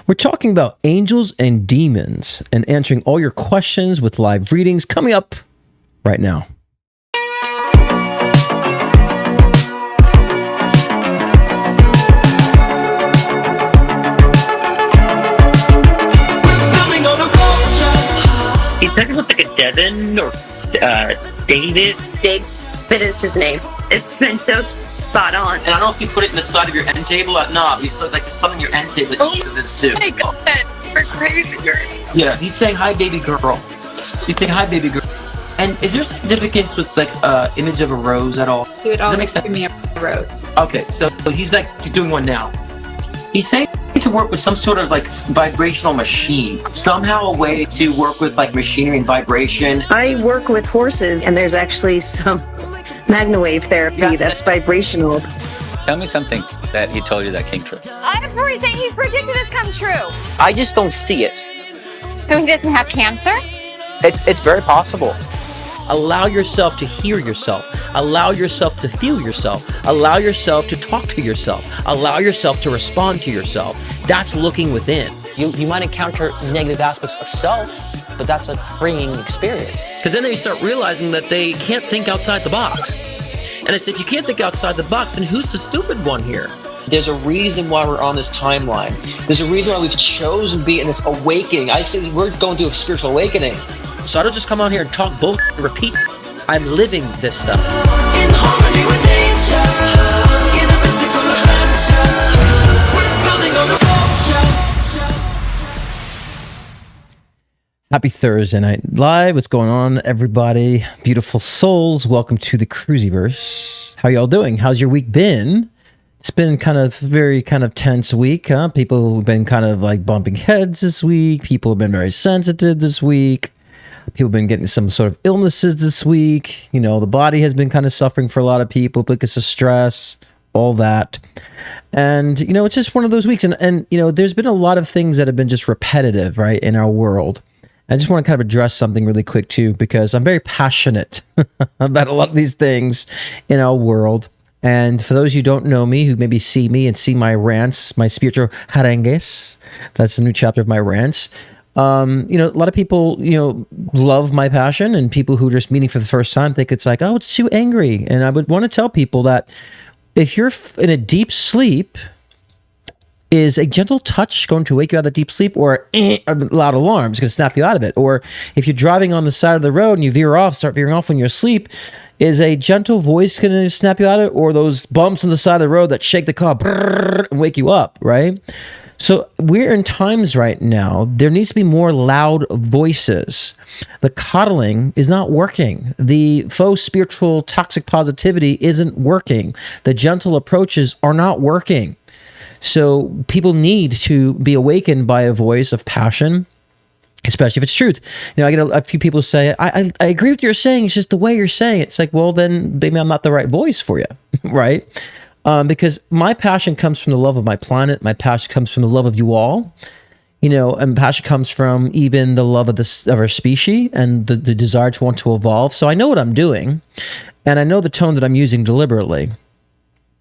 We're talking about angels and demons and answering all your questions with live readings coming up right now. He said it was like a Devin or David. David is his name. It's been so spot on. And I don't know if you put it in the side of your end table or not. You said like there's something in your end table that you this too. My God, we're crazy. Yeah, he's saying hi, baby girl. He's saying hi, baby girl. And is there significance with like image of a rose at all? He would Does that always make give me a rose. Okay, so he's like doing one now. He's saying to work with some sort of like vibrational machine, somehow a way to work with like machinery and vibration. I work with horses, and there's actually some magnawave therapy that's vibrational. Tell me something that he told you that came true. Everything he's predicted has come true. I just don't see it. So he doesn't have cancer? It's very possible. Allow yourself to hear yourself. Allow yourself to feel yourself. Allow yourself to talk to yourself. Allow yourself to respond to yourself. That's looking within. You might encounter negative aspects of self, but that's a freeing experience. Because then they start realizing that they can't think outside the box. And I say, if you can't think outside the box, then who's the stupid one here? There's a reason why we're on this timeline. There's a reason why we've chosen to be in this awakening. I say we're going through a spiritual awakening. So I don't just come on here and talk bull and repeat. I'm living this stuff. In harmony with nature, in a mystical adventure, we're building on the culture. Happy Thursday Night Live. What's going on, everybody? Beautiful souls. Welcome to the Cruisyverse. How y'all doing? How's your week been? It's been very tense week, huh? People have been kind of like bumping heads this week. People have been very sensitive this week. People have been getting some sort of illnesses this week. You know, the body has been kind of suffering for a lot of people because of stress, all that. And, you know, it's just one of those weeks. And you know, there's been a lot of things that have been just repetitive, right, in our world. I just want to kind of address something really quick, too, because I'm very passionate about a lot of these things in our world. And for those who don't know me, who maybe see me and see my rants, my spiritual harangues, that's a new chapter of my rants. You know, a lot of people, you know, love my passion, and people who are just meeting for the first time think it's like, oh, it's too angry. And I would want to tell people that if you're in a deep sleep, is a gentle touch going to wake you out of the deep sleep, or a loud alarm is going to snap you out of it? Or if you're driving on the side of the road and you start veering off when you're asleep, is a gentle voice going to snap you out of it? Or those bumps on the side of the road that shake the car and wake you up, right? So we're in times right now, there needs to be more loud voices. The coddling is not working. The faux spiritual toxic positivity isn't working. The gentle approaches are not working. So people need to be awakened by a voice of passion, especially if it's truth. You know, I get a few people say, I agree with what you're saying, it's just the way you're saying it. It's like, well, then maybe I'm not the right voice for you, right? Because my passion comes from the love of my planet. My passion comes from the love of you all. You know, and passion comes from even the love of our species and the desire to want to evolve. So I know what I'm doing, and I know the tone that I'm using deliberately.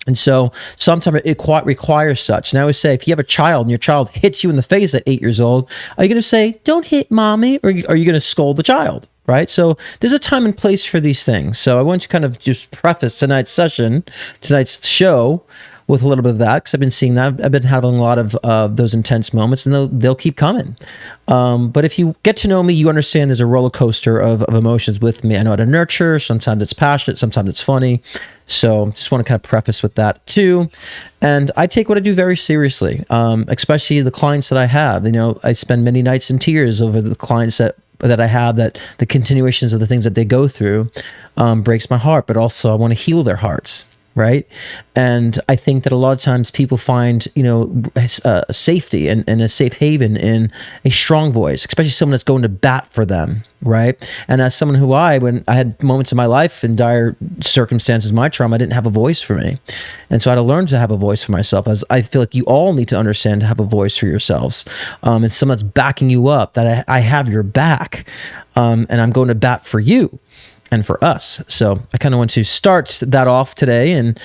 And so sometimes it requires such. And I always say, if you have a child and your child hits you in the face at 8 years old, are you going to say, don't hit mommy? Or are you going to scold the child? Right? So there's a time and place for these things. So I want to kind of just preface tonight's show with a little bit of that, because I've been seeing that. I've been having a lot of those intense moments, and they'll keep coming. But if you get to know me, you understand there's a roller coaster of emotions with me. I know how to nurture. Sometimes it's passionate. Sometimes it's funny. So just want to kind of preface with that too. And I take what I do very seriously, especially the clients that I have. You know, I spend many nights in tears over the clients that I have, that the continuations of the things that they go through breaks my heart, but also I want to heal their hearts. Right. And I think that a lot of times people find, you know, safety and a safe haven in a strong voice, especially someone that's going to bat for them. Right. And as someone who when I had moments in my life in dire circumstances, my trauma, I didn't have a voice for me. And so I had to learn to have a voice for myself, as I feel like you all need to understand to have a voice for yourselves. And someone that's backing you up, that I have your back, and I'm going to bat for you and for us. So I kind of want to start that off today, and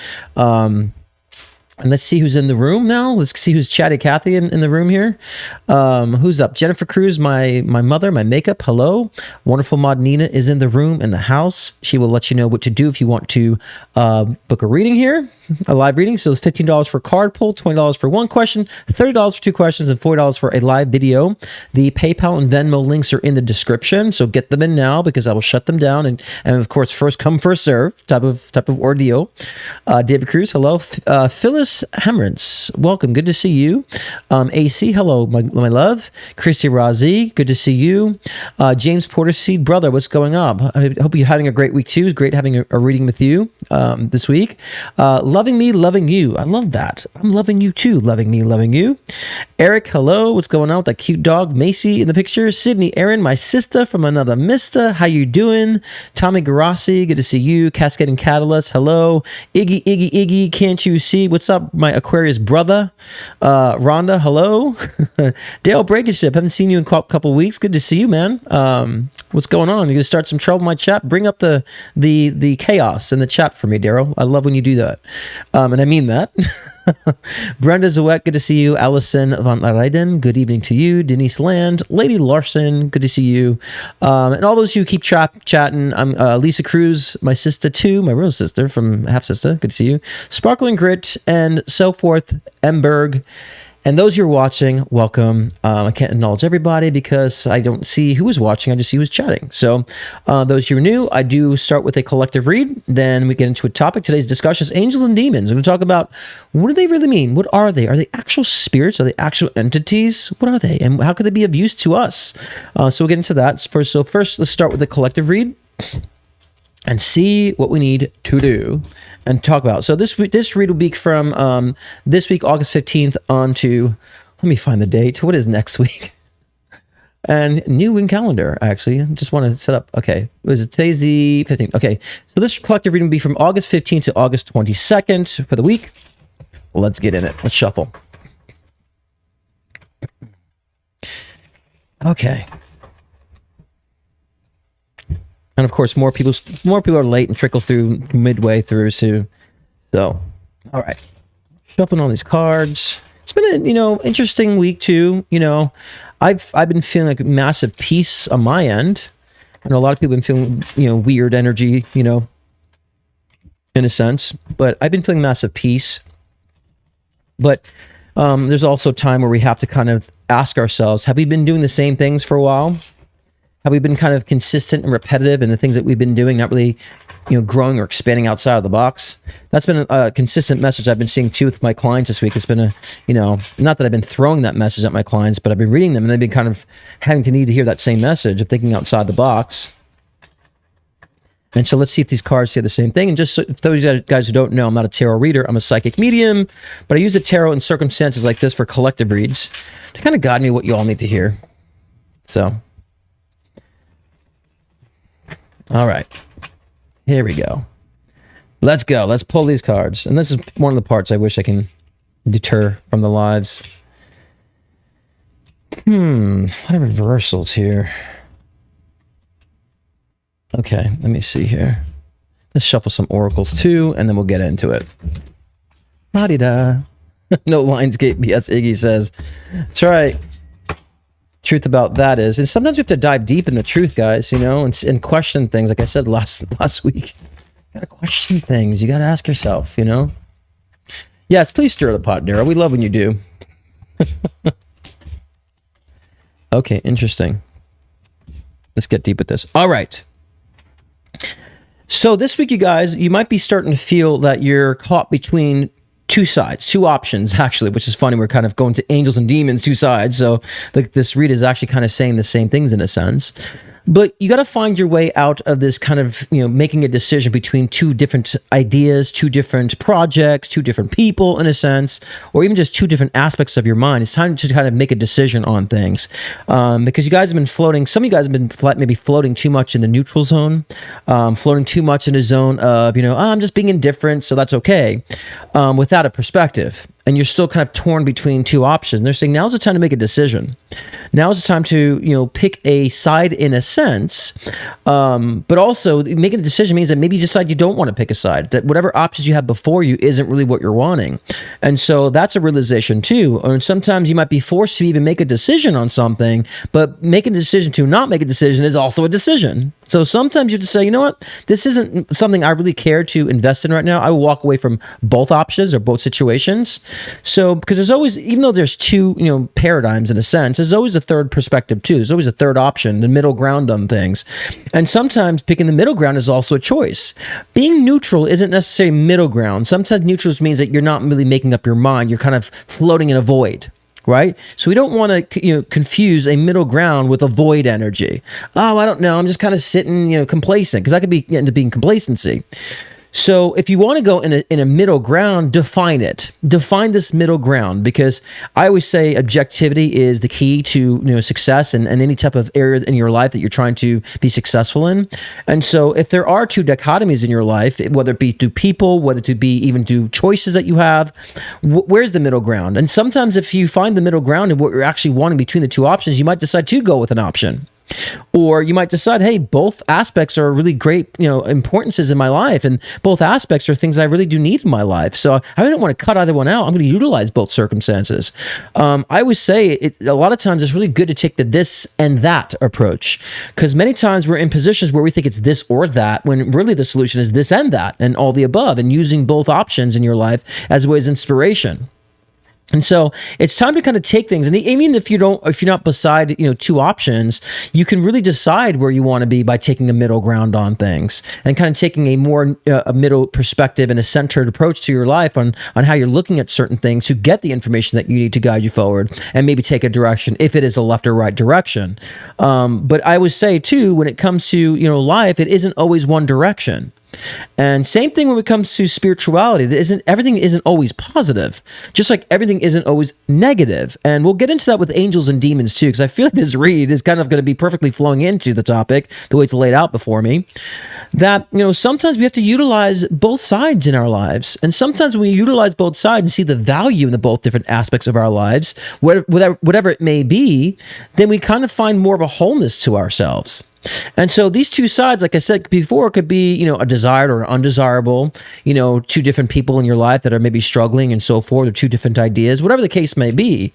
And let's see who's in the room now. Let's see who's Chatty Cathy in the room here. Who's up? Jennifer Cruz, my mother, my makeup. Hello. Wonderful Mod Nina is in the room, in the house. She will let you know what to do if you want to book a reading here, a live reading. So it's $15 for a card pull, $20 for one question, $30 for two questions, and $40 for a live video. The PayPal and Venmo links are in the description, so get them in now because I will shut them down. And of course, first come, first serve type of ordeal. David Cruz, hello. Phyllis Hemrance, welcome. Good to see you. AC, hello, my love. Chrissy Razi, good to see you. James Porter Seed, brother, what's going on? I hope you're having a great week too. It's great having a reading with you this week. Loving me, loving you. I love that. I'm loving you too. Loving me, loving you. Eric, hello. What's going on with that cute dog? Macy in the picture. Sydney Aaron, my sister from another mister. How you doing? Tommy Garassi, good to see you. Cascading Catalyst, hello. Iggy, can't you see? What's up? My Aquarius brother. Rhonda, hello. Dale Breakership, haven't seen you in a couple weeks. Good to see you, man. What's going on? You're gonna start some trouble in my chat? Bring up the chaos in the chat for me, Daryl. I love when you do that. And I mean that. Brenda Zawet, good to see you. Allison Van Reyden, good evening to you. Denise Land, Lady Larson, good to see you. And all those who keep chatting. I'm Lisa Cruz, my sister too, my real sister from half sister. Good to see you. Sparkling Grit and so forth. Emberg. And those who are watching, welcome. I can't acknowledge everybody because I don't see who is watching. I just see who's chatting. So those who are new, I do start with a collective read. Then we get into a topic. Today's discussion is angels and demons. We're going to talk about what do they really mean? What are they? Are they actual spirits? Are they actual entities? What are they? And how could they be of use to us? So we'll get into that. So first, let's start with the collective read and see what we need to do and talk about. So this read will be from this week, August 15th, on to, let me find the date. What is next week? And new in calendar, actually. I just want to set up, okay. Today's the 15th. Okay, so this collective reading will be from August 15th to August 22nd for the week. Let's get in it. Let's shuffle. Okay. And of course, more people are late and trickle through midway through. So, all right, shuffling all these cards. It's been a interesting week too. I've been feeling like massive peace on my end, and a lot of people have been feeling weird energy, in a sense. But I've been feeling massive peace. But there's also time where we have to kind of ask ourselves: have we been doing the same things for a while? Have we been kind of consistent and repetitive in the things that we've been doing, not really, growing or expanding outside of the box? That's been a consistent message I've been seeing too with my clients this week. It's been not that I've been throwing that message at my clients, but I've been reading them and they've been kind of having to need to hear that same message of thinking outside the box. And so let's see if these cards say the same thing. And just so those guys who don't know, I'm not a tarot reader. I'm a psychic medium, but I use the tarot in circumstances like this for collective reads to kind of guide me what you all need to hear. So, all right, here we go. Let's go. Let's pull these cards. And this is one of the parts I wish I can deter from the lives. A lot of reversals here. Okay, let me see here. Let's shuffle some oracles too, and then we'll get into it. La-di-da. No Lionsgate BS, Iggy says. That's right. Truth about that is, and sometimes we have to dive deep in the truth, guys, and question things. Like I said last week, you gotta question things. You gotta ask yourself, Yes, please stir the pot, Daryl. We love when you do. Okay, interesting. Let's get deep with this. All right. So this week, you guys, you might be starting to feel that you're caught between two sides, two options, actually, which is funny. We're kind of going to angels and demons, two sides. So this read is actually kind of saying the same things in a sense. But you got to find your way out of this kind of, making a decision between two different ideas, two different projects, two different people in a sense, or even just two different aspects of your mind. It's time to kind of make a decision on things. Because you guys have been floating, some of you guys have been maybe floating too much in the neutral zone, floating too much in a zone of, I'm just being indifferent, so that's okay, without a perspective. and you're still kind of torn between two options. They're saying now's the time to make a decision. Now's the time to pick a side in a sense, but also making a decision means that maybe you decide you don't want to pick a side. That whatever options you have before you isn't really what you're wanting, and so that's a realization too. Or sometimes you might be forced to even make a decision on something, but making a decision to not make a decision is also a decision. So sometimes you have to say, you know what, this isn't something I really care to invest in right now. I will walk away from both options or both situations. So, because there's always, even though there's two, paradigms in a sense, there's always a third perspective too. There's always a third option, the middle ground on things. And sometimes picking the middle ground is also a choice. Being neutral isn't necessarily middle ground. Sometimes neutral means that you're not really making up your mind. You're kind of floating in a void. Right? So we don't want to confuse a middle ground with a void energy. Oh, I don't know. I'm just kind of sitting, complacent, because that could be into being complacency. So if you want to go in a middle ground, define it. Define this middle ground, because I always say objectivity is the key to success in any type of area in your life that you're trying to be successful in. And so if there are two dichotomies in your life, whether it be through people, whether it be even through choices that you have, where's the middle ground? And sometimes if you find the middle ground and what you're actually wanting between the two options, you might decide to go with an option. Or you might decide, hey, both aspects are really great, importances in my life, and both aspects are things I really do need in my life. So I don't want to cut either one out. I'm going to utilize both circumstances. I always say a lot of times it's really good to take the this and that approach, because many times we're in positions where we think it's this or that, when really the solution is this and that, and all the above, and using both options in your life as a way as inspiration. And so it's time to kind of take things, and even if you're not beside two options, you can really decide where you want to be by taking a middle ground on things, and kind of taking a more a middle perspective and a centered approach to your life on how you're looking at certain things to get the information that you need to guide you forward, and maybe take a direction if it is a left or right direction. But I would say too, when it comes to life, it isn't always one direction. And same thing when it comes to spirituality. Everything isn't always positive, just like everything isn't always negative. And we'll get into that with angels and demons too, because I feel like this read is kind of going to be perfectly flowing into the topic the way it's laid out before me. That sometimes we have to utilize both sides in our lives, and sometimes when we utilize both sides and see the value in the both different aspects of our lives, whatever it may be, then we kind of find more of a wholeness to ourselves. And so these two sides, like I said before, could be, a desired or undesirable, two different people in your life that are maybe struggling and so forth, or two different ideas, whatever the case may be.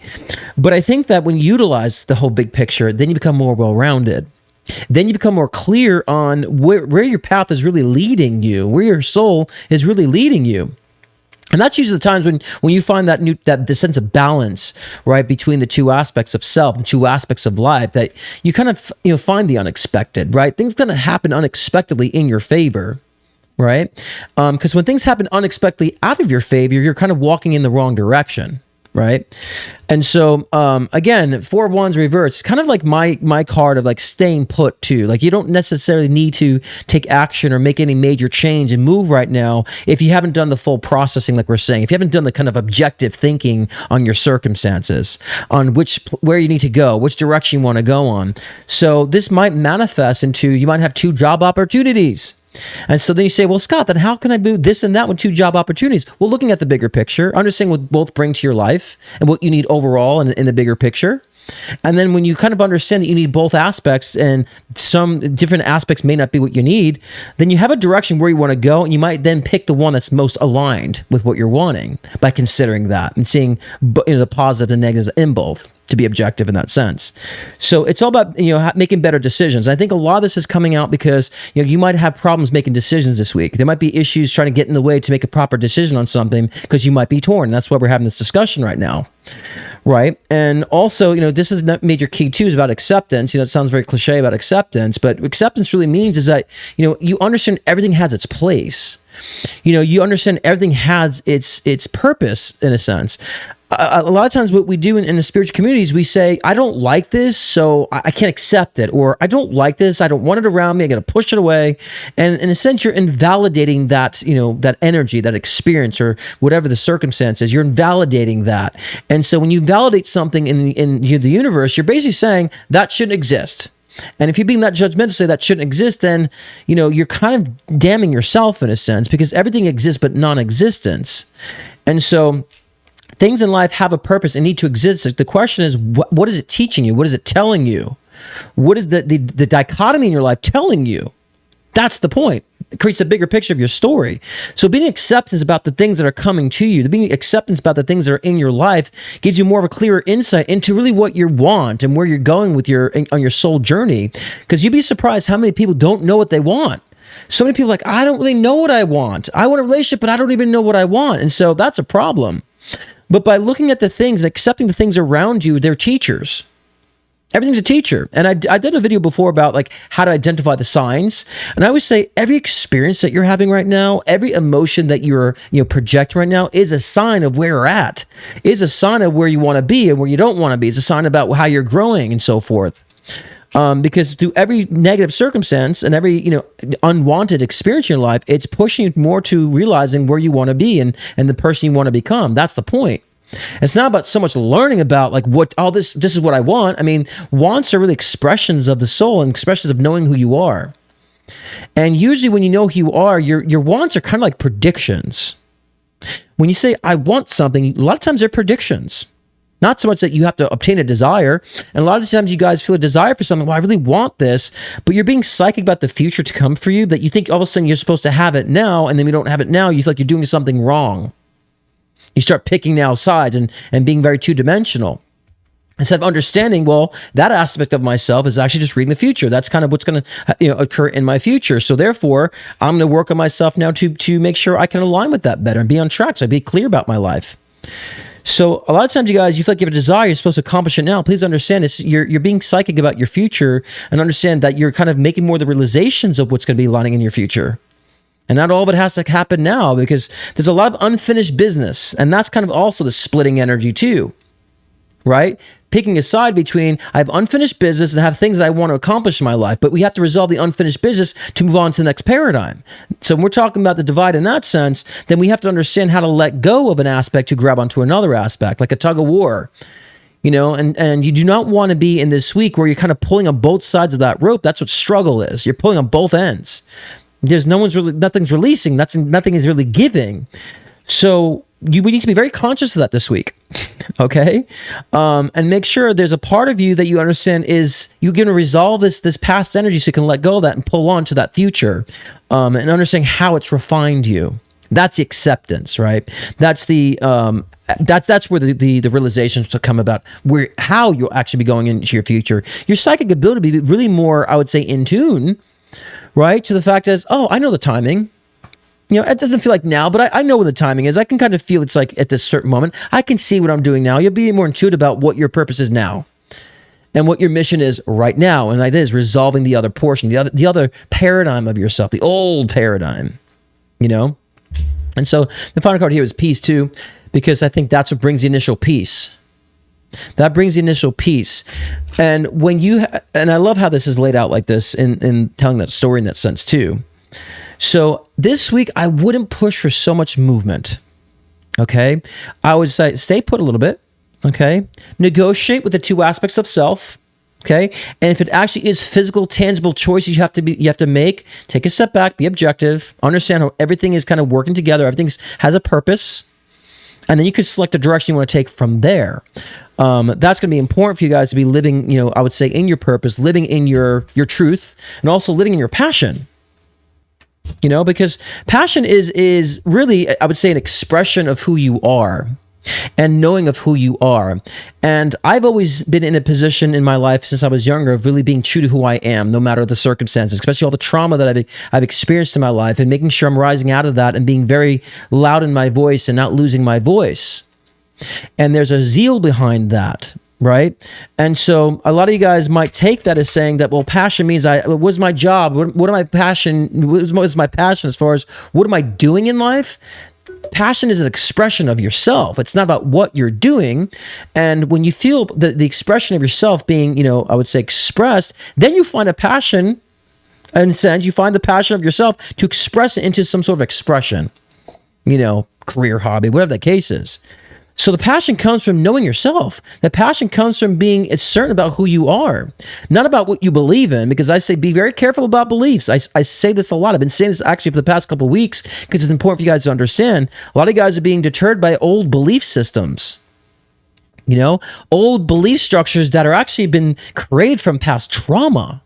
But I think that when you utilize the whole big picture, then you become more well-rounded. Then you become more clear on where your path is really leading you, where your soul is really leading you. And that's usually the times when you find the sense of balance, right, between the two aspects of self and two aspects of life, that you kind of find the unexpected, right? Things going to happen unexpectedly in your favor, right? Because when things happen unexpectedly out of your favor, you're kind of walking in the wrong direction. Right. And so, again, 4 of Wands reverse, it's kind of like my card of like staying put too. Like you don't necessarily need to take action or make any major change and move right now if you haven't done the full processing, like we're saying, if you haven't done the kind of objective thinking on your circumstances, on where you need to go, which direction you want to go on. So this might manifest into, you might have 2 job opportunities. And so then you say, well, Scott, then how can I do this and that with 2 job opportunities? Well, looking at the bigger picture, understanding what both bring to your life and what you need overall in the bigger picture. And then when you kind of understand that you need both aspects and some different aspects may not be what you need, then you have a direction where you want to go, and you might then pick the one that's most aligned with what you're wanting by considering that and seeing the positive and negatives in both, to be objective in that sense. So it's all about making better decisions. I think a lot of this is coming out because you might have problems making decisions this week. There might be issues trying to get in the way to make a proper decision on something because you might be torn. That's why we're having this discussion right now. Right. And also, this is a major key too, is about acceptance. It sounds very cliche about acceptance, but acceptance really means is that, you understand everything has its place. You understand everything has its purpose in a sense. A lot of times what we do in the spiritual communities, we say, I don't like this, so I can't accept it. Or I don't like this, I don't want it around me, I got to push it away. And in a sense, you're invalidating that, that energy, that experience, or whatever the circumstance is, you're invalidating that. And so when you validate something in the universe, you're basically saying that shouldn't exist. And if you're being that judgmental, say that shouldn't exist, then, you're kind of damning yourself in a sense, because everything exists but non-existence. And so things in life have a purpose and need to exist. The question is, what is it teaching you? What is it telling you? What is the dichotomy in your life telling you? That's the point. It creates a bigger picture of your story. So being acceptance about the things that are coming to you, being acceptance about the things that are in your life gives you more of a clearer insight into really what you want and where you're going with on your soul journey. Because you'd be surprised how many people don't know what they want. So many people are like, I don't really know what I want. I want a relationship, but I don't even know what I want. And so that's a problem. But by looking at the things, accepting the things around you, they're teachers. Everything's a teacher. And I did a video before about like how to identify the signs. And I always say every experience that you're having right now, every emotion that you're projecting right now is a sign of where you're at, is a sign of where you want to be and where you don't want to be. It's a sign about how you're growing and so forth. Because through every negative circumstance and every unwanted experience in your life, it's pushing you more to realizing where you want to be and the person you want to become. That's the point. It's not about so much learning about like what all this is what I want. I mean, wants are really expressions of the soul and expressions of knowing who you are. And usually when you know who you are, your wants are kind of like predictions. When you say I want something, a lot of times they're predictions. Not so much that you have to obtain a desire. And a lot of times you guys feel a desire for something. Well, I really want this, but you're being psychic about the future to come for you that you think all of a sudden you're supposed to have it now. And then you don't have it now. You feel like you're doing something wrong. You start picking now sides and being very two-dimensional. Instead of understanding, well, that aspect of myself is actually just reading the future. That's kind of what's going to occur in my future. So therefore, I'm going to work on myself now to make sure I can align with that better and be on track. So I be clear about my life. So a lot of times, you guys, you feel like you have a desire, you're supposed to accomplish it now. Please understand this. You're being psychic about your future and understand that you're kind of making more of the realizations of what's going to be lining in your future. And not all of it has to happen now because there's a lot of unfinished business. And that's kind of also the splitting energy too, right? Picking a side between I have unfinished business and I have things that I want to accomplish in my life, but we have to resolve the unfinished business to move on to the next paradigm. So when we're talking about the divide in that sense, then we have to understand how to let go of an aspect to grab onto another aspect, like a tug of war. And you do not want to be in this week where you're kind of pulling on both sides of that rope. That's what struggle is. You're pulling on both ends. Nothing's releasing. Nothing is really giving. So we need to be very conscious of that this week, okay? And make sure there's a part of you that you understand is you're going to resolve this past energy so you can let go of that and pull on to that future and understand how it's refined you. That's the acceptance, right? That's the that's where the realizations will come about how you'll actually be going into your future. Your psychic ability to be really more, I would say, in tune, right? To the fact is, oh, I know the timing. It doesn't feel like now, but I know when the timing is. I can kind of feel it's like at this certain moment. I can see what I'm doing now. You'll be more intuitive about what your purpose is now and what your mission is right now. And that is resolving the other portion, the other paradigm of yourself, the old paradigm, And so the final card here is peace too, because I think that's what brings the initial peace. That brings the initial peace. And and I love how this is laid out like this in telling that story in that sense too. So this week, I wouldn't push for so much movement, okay? I would say stay put a little bit, okay? Negotiate with the two aspects of self, okay? And if it actually is physical, tangible choices you have to make, take a step back, be objective, understand how everything is kind of working together, everything has a purpose, and then you could select the direction you want to take from there. That's going to be important for you guys to be living, I would say, in your purpose, living in your truth, and also living in your passion. Because passion is really, I would say, an expression of who you are and knowing of who you are. And I've always been in a position in my life since I was younger of really being true to who I am, no matter the circumstances, especially all the trauma that I've experienced in my life and making sure I'm rising out of that and being very loud in my voice and not losing my voice. And there's a zeal behind that. Right? And so a lot of you guys might take that as saying that, well, passion means what's my job? What am my passion? What's my passion as far as what am I doing in life? Passion is an expression of yourself. It's not about what you're doing. And when you feel the expression of yourself being, I would say expressed, then you find a passion, in a sense, you find the passion of yourself to express it into some sort of expression, career, hobby, whatever the case is. So the passion comes from knowing yourself. The passion comes from being certain about who you are, not about what you believe in, because I say be very careful about beliefs. I say this a lot. I've been saying this actually for the past couple of weeks because it's important for you guys to understand. A lot of guys are being deterred by old belief systems. Old belief structures that are actually been created from past trauma.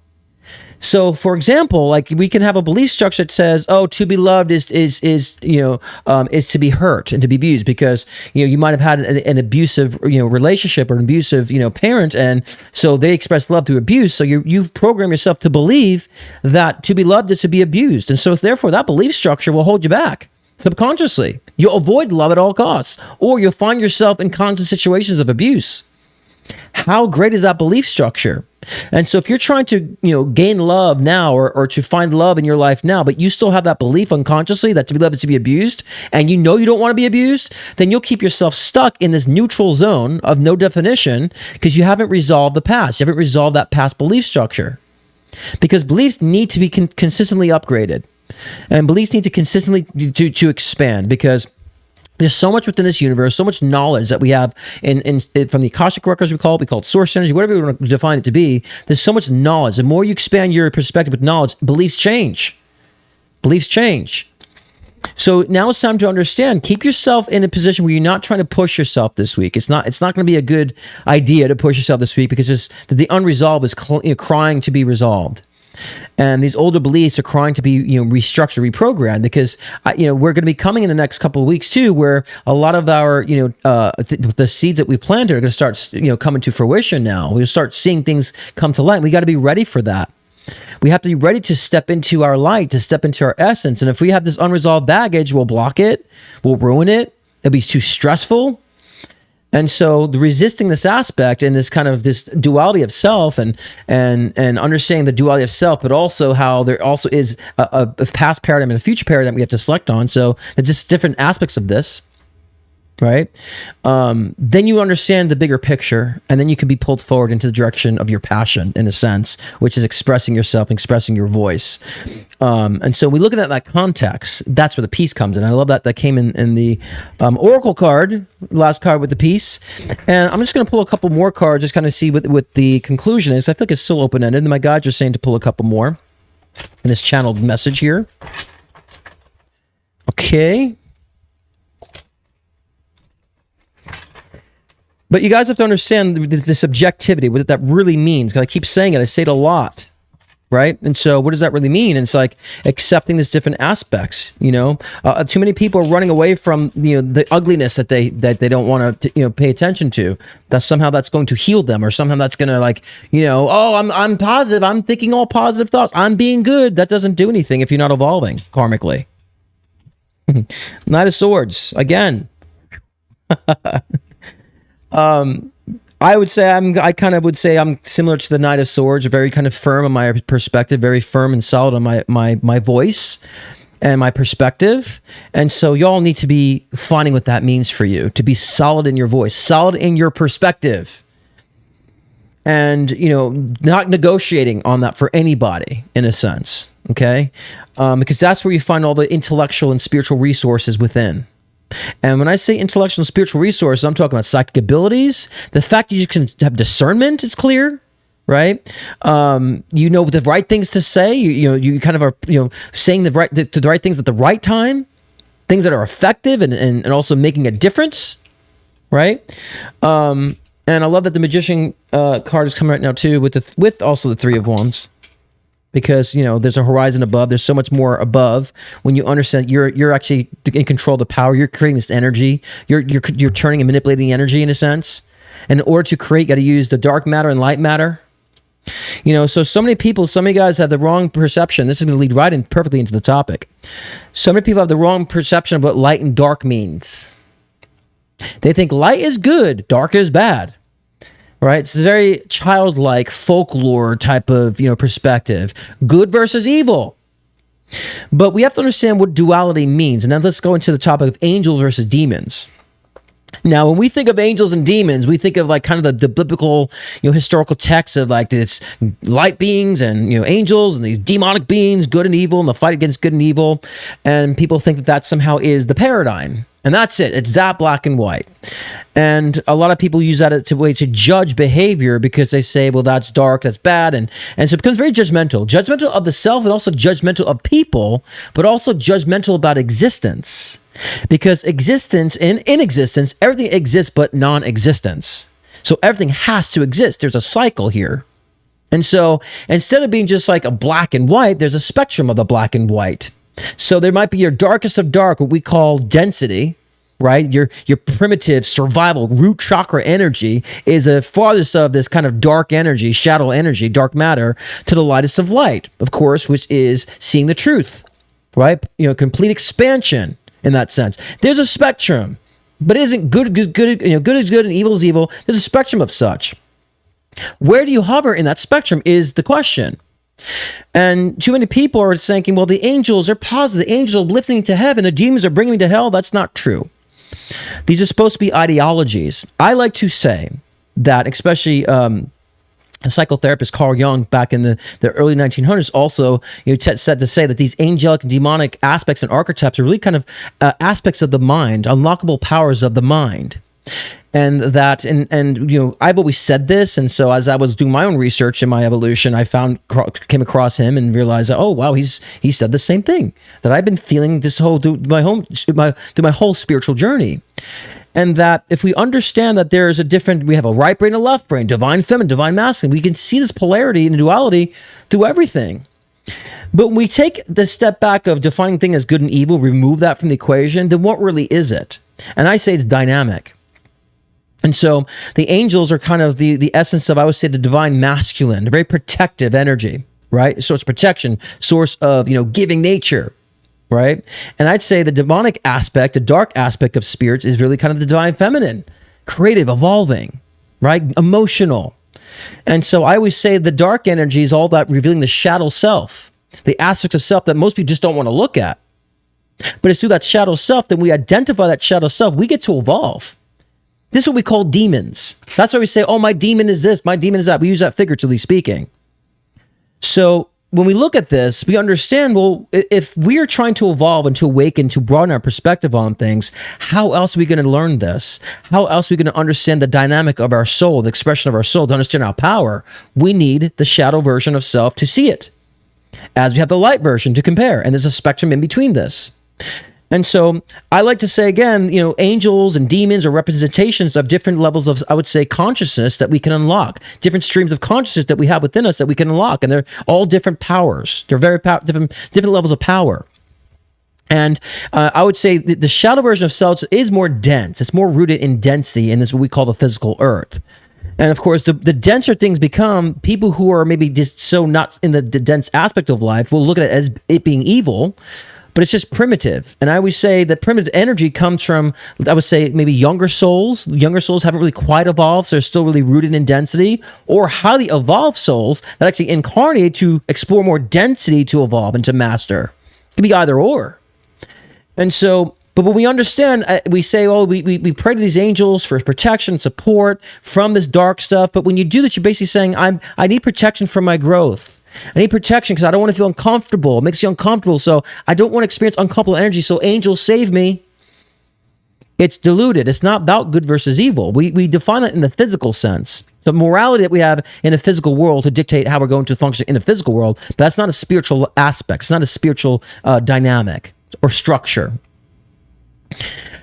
So, for example, like we can have a belief structure that says, "Oh, to be loved is to be hurt and to be abused," because you might have had an abusive relationship or an abusive parent, and so they express love through abuse. So you've programmed yourself to believe that to be loved is to be abused, and so therefore that belief structure will hold you back subconsciously. You'll avoid love at all costs, or you'll find yourself in constant situations of abuse. How great is that belief structure? And so if you're trying to, gain love now or to find love in your life now, but you still have that belief unconsciously that to be loved is to be abused, and you don't want to be abused, then you'll keep yourself stuck in this neutral zone of no definition because you haven't resolved the past. You haven't resolved that past belief structure. Because beliefs need to be consistently upgraded. And beliefs need to consistently to expand, because there's so much within this universe, so much knowledge that we have in from the Akashic records, we call it source energy, whatever you want to define it to be. There's so much knowledge. The more you expand your perspective with knowledge, beliefs change. Beliefs change. So now it's time to understand. Keep yourself in a position where you're not trying to push yourself this week. It's not going to be a good idea to push yourself this week, because the unresolved is crying to be resolved. And these older beliefs are crying to be, restructured, reprogrammed, because, we're going to be coming in the next couple of weeks too, where a lot of our, the seeds that we planted are going to start, coming to fruition now. We'll start seeing things come to light. We got to be ready for that. We have to be ready to step into our light, to step into our essence. And if we have this unresolved baggage, we'll block it, we'll ruin it. It'll be too stressful. And so the resisting this aspect and this kind of this duality of self and understanding the duality of self, but also how there also is a past paradigm and a future paradigm we have to select on. So it's just different aspects of this, right? Then you understand the bigger picture, and then you can be pulled forward into the direction of your passion, in a sense, which is expressing yourself, expressing your voice. And so we're looking at that context. That's where the peace comes in. I love that came in the Oracle card, last card with the peace. And I'm just going to pull a couple more cards, just kind of see what the conclusion is. I feel like it's still open-ended, and my guides are saying to pull a couple more in this channeled message here. Okay. But you guys have to understand the subjectivity, what that really means. Because I keep saying it, I say it a lot, right? And so what does that really mean? And it's like accepting these different aspects, Too many people are running away from, the ugliness that they don't want to, pay attention to. That somehow that's going to heal them, or somehow that's going to I'm positive, I'm thinking all positive thoughts, I'm being good. That doesn't do anything if you're not evolving karmically. Knight of Swords, again. I would say I'm similar to the Knight of Swords, very kind of firm on my perspective, very firm and solid on my voice and my perspective. And so y'all need to be finding what that means for you, to be solid in your voice, solid in your perspective. And, not negotiating on that for anybody, in a sense, okay? Because that's where you find all the intellectual and spiritual resources within. And when I say intellectual and spiritual resources, I'm talking about psychic abilities. The fact that you can have discernment is clear, right? You know the right things to say. You kind of are saying the right things at the right time, things that are effective and also making a difference, right? And I love that the Magician card is coming right now too, with also the Three of Wands. Because there's a horizon above. There's so much more above when you understand you're actually in control of the power. You're creating this energy. You're turning and manipulating the energy, in a sense. And in order to create, you got to use the dark matter and light matter. So many people, so many guys have the wrong perception. This is going to lead right in perfectly into the topic. So many people have the wrong perception of what light and dark means. They think light is good, dark is bad. Right? It's a very childlike folklore type of, perspective. Good versus evil. But we have to understand what duality means. And now let's go into the topic of angels versus demons. Now, when we think of angels and demons, we think of kind of the biblical, historical texts of this light beings and, angels and these demonic beings, good and evil, and the fight against good and evil. And people think that somehow is the paradigm. And that's it. It's that black and white. And a lot of people use that as a way to judge behavior because they say, well, that's dark, that's bad. And so it becomes very judgmental. Judgmental of the self and also judgmental of people, but also judgmental about existence. Because existence, in existence, everything exists but non-existence. So everything has to exist. There's a cycle here. And so instead of being just like a black and white, there's a spectrum of the black and white. So there might be your darkest of dark, what we call density, right? Your primitive survival root chakra energy is a farthest of this kind of dark energy, shadow energy, dark matter, to the lightest of light, of course, which is seeing the truth, right? Complete expansion in that sense. There's a spectrum, but isn't good is good and evil is evil. There's a spectrum of such. Where do you hover in that spectrum is the question. And too many people are thinking, well, the angels are positive. The angels are lifting me to heaven. The demons are bringing me to hell. That's not true. These are supposed to be ideologies. I like to say that, especially a psychotherapist, Carl Jung, back in the early 1900s, also said to say that these angelic and demonic aspects and archetypes are really kind of aspects of the mind, unlockable powers of the mind. And that, and I've always said this, and so as I was doing my own research in my evolution, I came across him and realized, oh wow, he said the same thing that I've been feeling this whole through my whole spiritual journey. And that if we understand that there is we have a right brain and a left brain, divine feminine, divine masculine, we can see this polarity and duality through everything. But when we take the step back of defining things as good and evil, remove that from the equation, then what really is it? And I say it's dynamic. And so the angels are kind of the essence of, I would say, the divine masculine, a very protective energy, right? Source of protection, source of, giving nature, right? And I'd say the demonic aspect, the dark aspect of spirits is really kind of the divine feminine, creative, evolving, right? Emotional. And so I always say the dark energy is all that revealing the shadow self, the aspects of self that most people just don't want to look at. But it's through that shadow self that we identify that shadow self, we get to evolve. This is what we call demons. That's why we say, oh, my demon is this, my demon is that. We use that figuratively speaking. So when we look at this, we understand, well, if we are trying to evolve and to awaken, to broaden our perspective on things, how else are we going to learn this? How else are we going to understand the dynamic of our soul, the expression of our soul, to understand our power? We need the shadow version of self to see it, as we have the light version to compare. And there's a spectrum in between this. And so I like to say, again, angels and demons are representations of different levels of, I would say, consciousness that we can unlock, different streams of consciousness that we have within us that we can unlock. And they're all different powers. They're very different levels of power. And I would say the shadow version of self is more dense. It's more rooted in density, and this is what we call the physical earth. And of course, the denser things become, people who are maybe just so not in the dense aspect of life will look at it as it being evil, but it's just primitive. And I always say that primitive energy comes from, I would say, maybe younger souls. Younger souls haven't really quite evolved, so they're still really rooted in density, or highly evolved souls that actually incarnate to explore more density to evolve and to master. It can be either or. And so, but when we understand, we say, oh, we pray to these angels for protection, support from this dark stuff. But when you do that, you're basically saying, I need protection from my growth. I need protection because I don't want to feel uncomfortable. It makes you uncomfortable. So I don't want to experience uncomfortable energy. So angels, save me. It's diluted. It's not about good versus evil. We define that in the physical sense. So morality that we have in a physical world to dictate how we're going to function in a physical world, but that's not a spiritual aspect. It's not a spiritual dynamic or structure.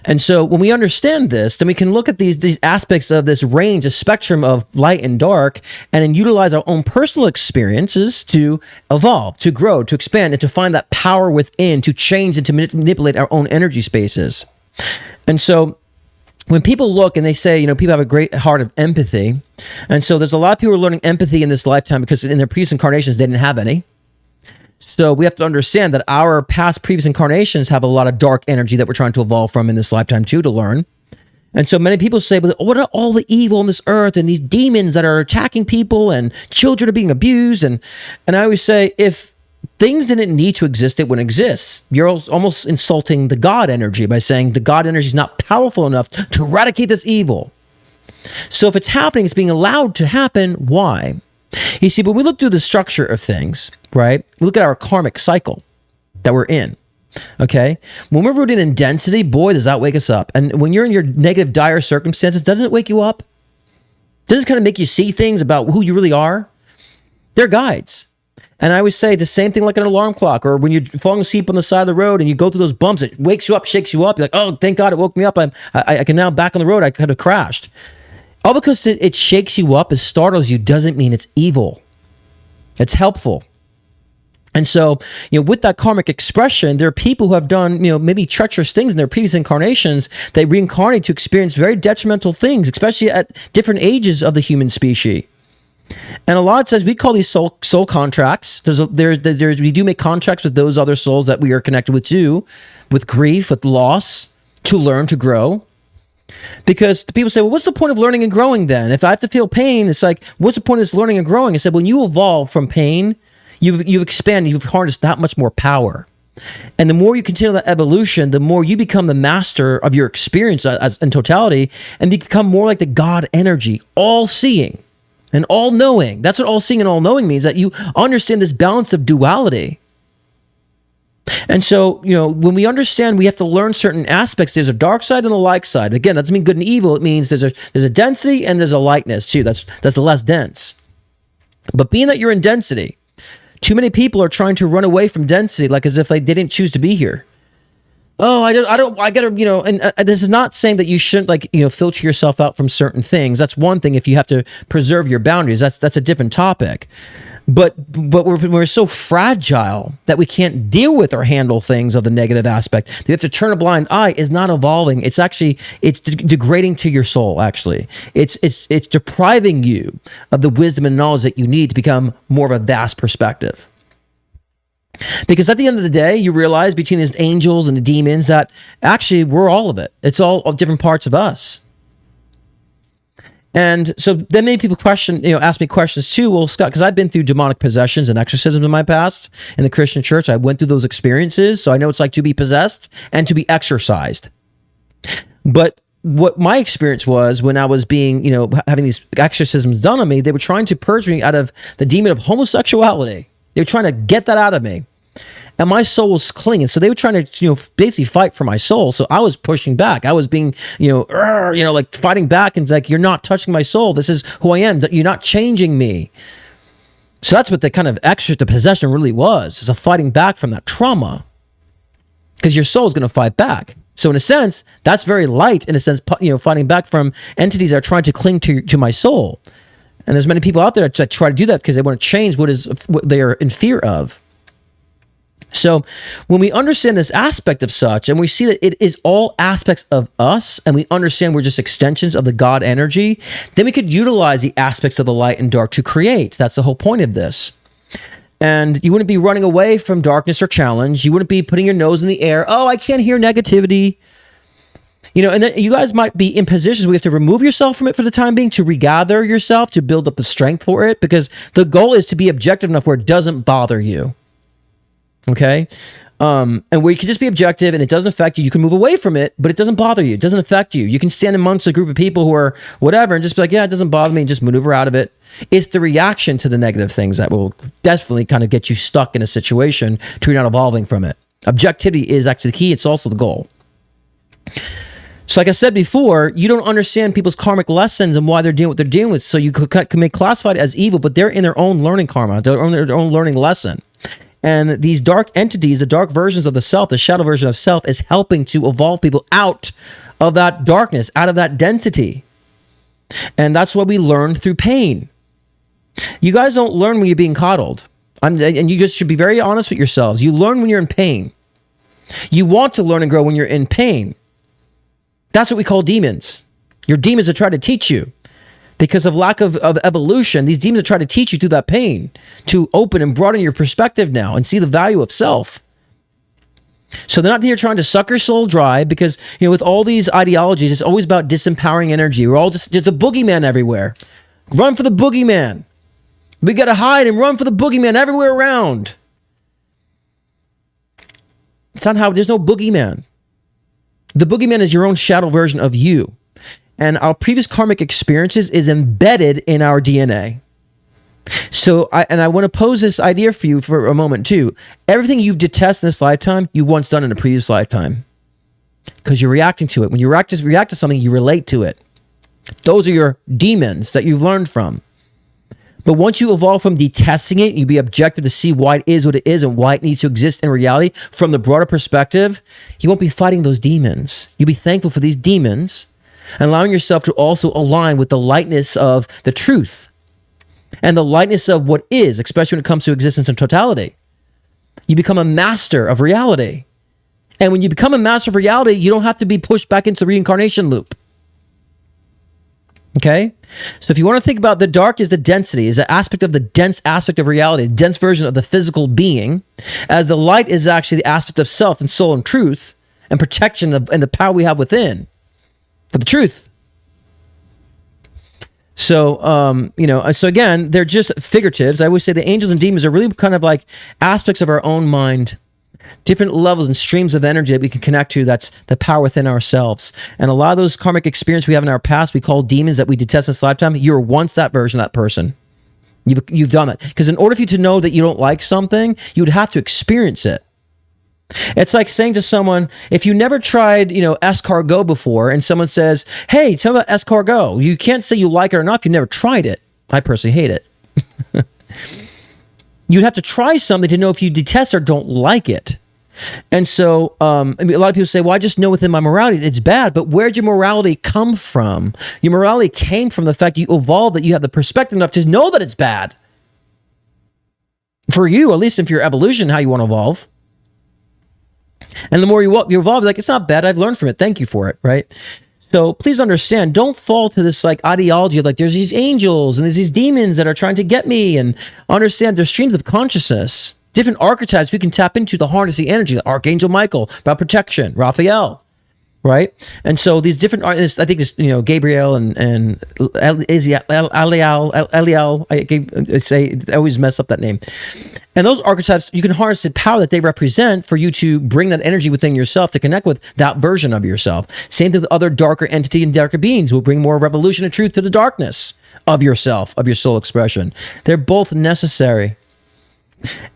And so when we understand this, then we can look at these aspects of this range, a spectrum of light and dark, and then utilize our own personal experiences to evolve, to grow, to expand, and to find that power within, to change and to manipulate our own energy spaces. And so when people look and they say, people have a great heart of empathy, and so there's a lot of people who are learning empathy in this lifetime because in their previous incarnations, they didn't have any. So we have to understand that our past previous incarnations have a lot of dark energy that we're trying to evolve from in this lifetime too, to learn. And so many people say, but what are all the evil on this earth and these demons that are attacking people and children are being abused? And I always say, if things didn't need to exist, it wouldn't exist. You're almost insulting the God energy by saying the God energy is not powerful enough to eradicate this evil. So if it's happening, it's being allowed to happen. Why? You see, when we look through the structure of things, right, we look at our karmic cycle that we're in. Okay? When we're rooted in density, boy, does that wake us up. And when you're in your negative, dire circumstances, doesn't it wake you up? Doesn't it kind of make you see things about who you really are? They're guides. And I always say the same thing like an alarm clock, or when you're falling asleep on the side of the road and you go through those bumps, it wakes you up, shakes you up. You're like, oh, thank God it woke me up. I can now back on the road. I could have crashed. All because it shakes you up, it startles you, doesn't mean it's evil. It's helpful. And so, with that karmic expression, there are people who have done, maybe treacherous things in their previous incarnations. They reincarnate to experience very detrimental things, especially at different ages of the human species. And a lot of times we call these soul contracts. We do make contracts with those other souls that we are connected with too, with grief, with loss, to learn, to grow. Because the people say, well, what's the point of learning and growing then? If I have to feel pain, it's like, what's the point of this learning and growing? I said, when you evolve from pain, you've expanded, you've harnessed that much more power. And the more you continue that evolution, the more you become the master of your experience as in totality, and you become more like the God energy, all-seeing and all-knowing. That's what all-seeing and all-knowing means, that you understand this balance of duality. And so, when we understand we have to learn certain aspects, there's a dark side and a light side. Again, that doesn't mean good and evil. It means there's a density and there's a lightness too. That's the less dense. But being that you're in density, too many people are trying to run away from density, like as if they didn't choose to be here. Oh, I gotta, and this is not saying that you shouldn't filter yourself out from certain things. That's one thing. If you have to preserve your boundaries, that's a different topic. But we're so fragile that we can't deal with or handle things of the negative aspect. You have to turn a blind eye is not evolving. It's actually, it's degrading to your soul, actually. It's depriving you of the wisdom and knowledge that you need to become more of a vast perspective. Because at the end of the day, you realize between these angels and the demons that actually we're all of it. It's all of different parts of us. And so then many people ask me questions too. Well, Scott, because I've been through demonic possessions and exorcisms in my past in the Christian church. I went through those experiences, so I know it's like to be possessed and to be exorcised. But what my experience was when I was being, having these exorcisms done on me, they were trying to purge me out of the demon of homosexuality. They were trying to get that out of me. And my soul was clinging. So they were trying to, basically fight for my soul. So I was pushing back. I was being, fighting back. And it's like, you're not touching my soul. This is who I am. You're not changing me. So that's what the kind of the possession really was. It's a fighting back from that trauma. Because your soul is going to fight back. So in a sense, that's very light, in a sense, fighting back from entities that are trying to cling to my soul. And there's many people out there that try to do that because they want to change what they are in fear of. So when we understand this aspect of such, and we see that it is all aspects of us, and we understand we're just extensions of the God energy, then we could utilize the aspects of the light and dark to create. That's the whole point of this. And you wouldn't be running away from darkness or challenge. You wouldn't be putting your nose in the air. Oh, I can't hear negativity. And then you guys might be in positions where you have to remove yourself from it for the time being, to regather yourself, to build up the strength for it, because the goal is to be objective enough where it doesn't bother you. Okay? And where you can just be objective and it doesn't affect you. You can move away from it, but it doesn't bother you. It doesn't affect you. You can stand amongst a group of people who are whatever and just be like, yeah, it doesn't bother me, and just maneuver out of it. It's the reaction to the negative things that will definitely kind of get you stuck in a situation to you're not evolving from it. Objectivity is actually the key. It's also the goal. So like I said before, you don't understand people's karmic lessons and why they're doing what they're dealing with. So you can be classified as evil, but they're in their own learning karma, their own learning lesson. And these dark entities, the dark versions of the self, the shadow version of self, is helping to evolve people out of that darkness, out of that density. And that's what we learn through pain. You guys don't learn when you're being coddled. And you just should be very honest with yourselves. You learn when you're in pain. You want to learn and grow when you're in pain. That's what we call demons. Your demons are trying to teach you. Because of lack of evolution, these demons are trying to teach you through that pain to open and broaden your perspective now and see the value of self. So they're not here trying to suck your soul dry, because, with all these ideologies, it's always about disempowering energy. We're all just a boogeyman everywhere. Run for the boogeyman. We got to hide and run for the boogeyman everywhere around. It's not how, there's no boogeyman. The boogeyman is your own shadow version of you. And our previous karmic experiences is embedded in our DNA. So I want to pose this idea for you for a moment too. Everything you've detested in this lifetime, you once done in a previous lifetime. Because you're reacting to it. When you react to something, you relate to it. Those are your demons that you've learned from. But once you evolve from detesting it, you be objective to see why it is what it is and why it needs to exist in reality from the broader perspective, you won't be fighting those demons. You'll be thankful for these demons and allowing yourself to also align with the lightness of the truth and the lightness of what is, especially when it comes to existence and totality. You become a master of reality. And when you become a master of reality, you don't have to be pushed back into the reincarnation loop. Okay? So if you want to think about the dark is the density, is an aspect of the dense aspect of reality, a dense version of the physical being, as the light is actually the aspect of self and soul and truth and protection and the power we have within for the truth. So, so again, they're just figuratives. I always say the angels and demons are really kind of like aspects of our own mind, different levels and streams of energy that we can connect to. That's the power within ourselves. And a lot of those karmic experience we have in our past, we call demons that we detest in this lifetime. You were once that version of that person. You've done it. Because in order for you to know that you don't like something, you would have to experience it. It's like saying to someone, if you never tried, escargot before, and someone says, hey, tell me about escargot. You can't say you like it or not if you never tried it. I personally hate it. You'd have to try something to know if you detest or don't like it. And so a lot of people say, well, I just know within my morality it's bad. But where'd your morality come from? Your morality came from the fact you evolved, that you have the perspective enough to know that it's bad. For you, at least if your evolution, how you want to evolve. And the more you evolve, like, it's not bad. I've learned from it. Thank you for it, right? So please understand, don't fall to this like ideology of like there's these angels and there's these demons that are trying to get me, and understand there's streams of consciousness, different archetypes we can tap into to harness the energy. The Archangel Michael about protection, Raphael, right? And so these different artists, I think it's Gabriel and Eliel. I always mess up that name. And those archetypes, you can harness the power that they represent for you to bring that energy within yourself to connect with that version of yourself. Same thing with other darker entity and darker beings will bring more revolution and truth to the darkness of yourself, of your soul expression. They're both necessary.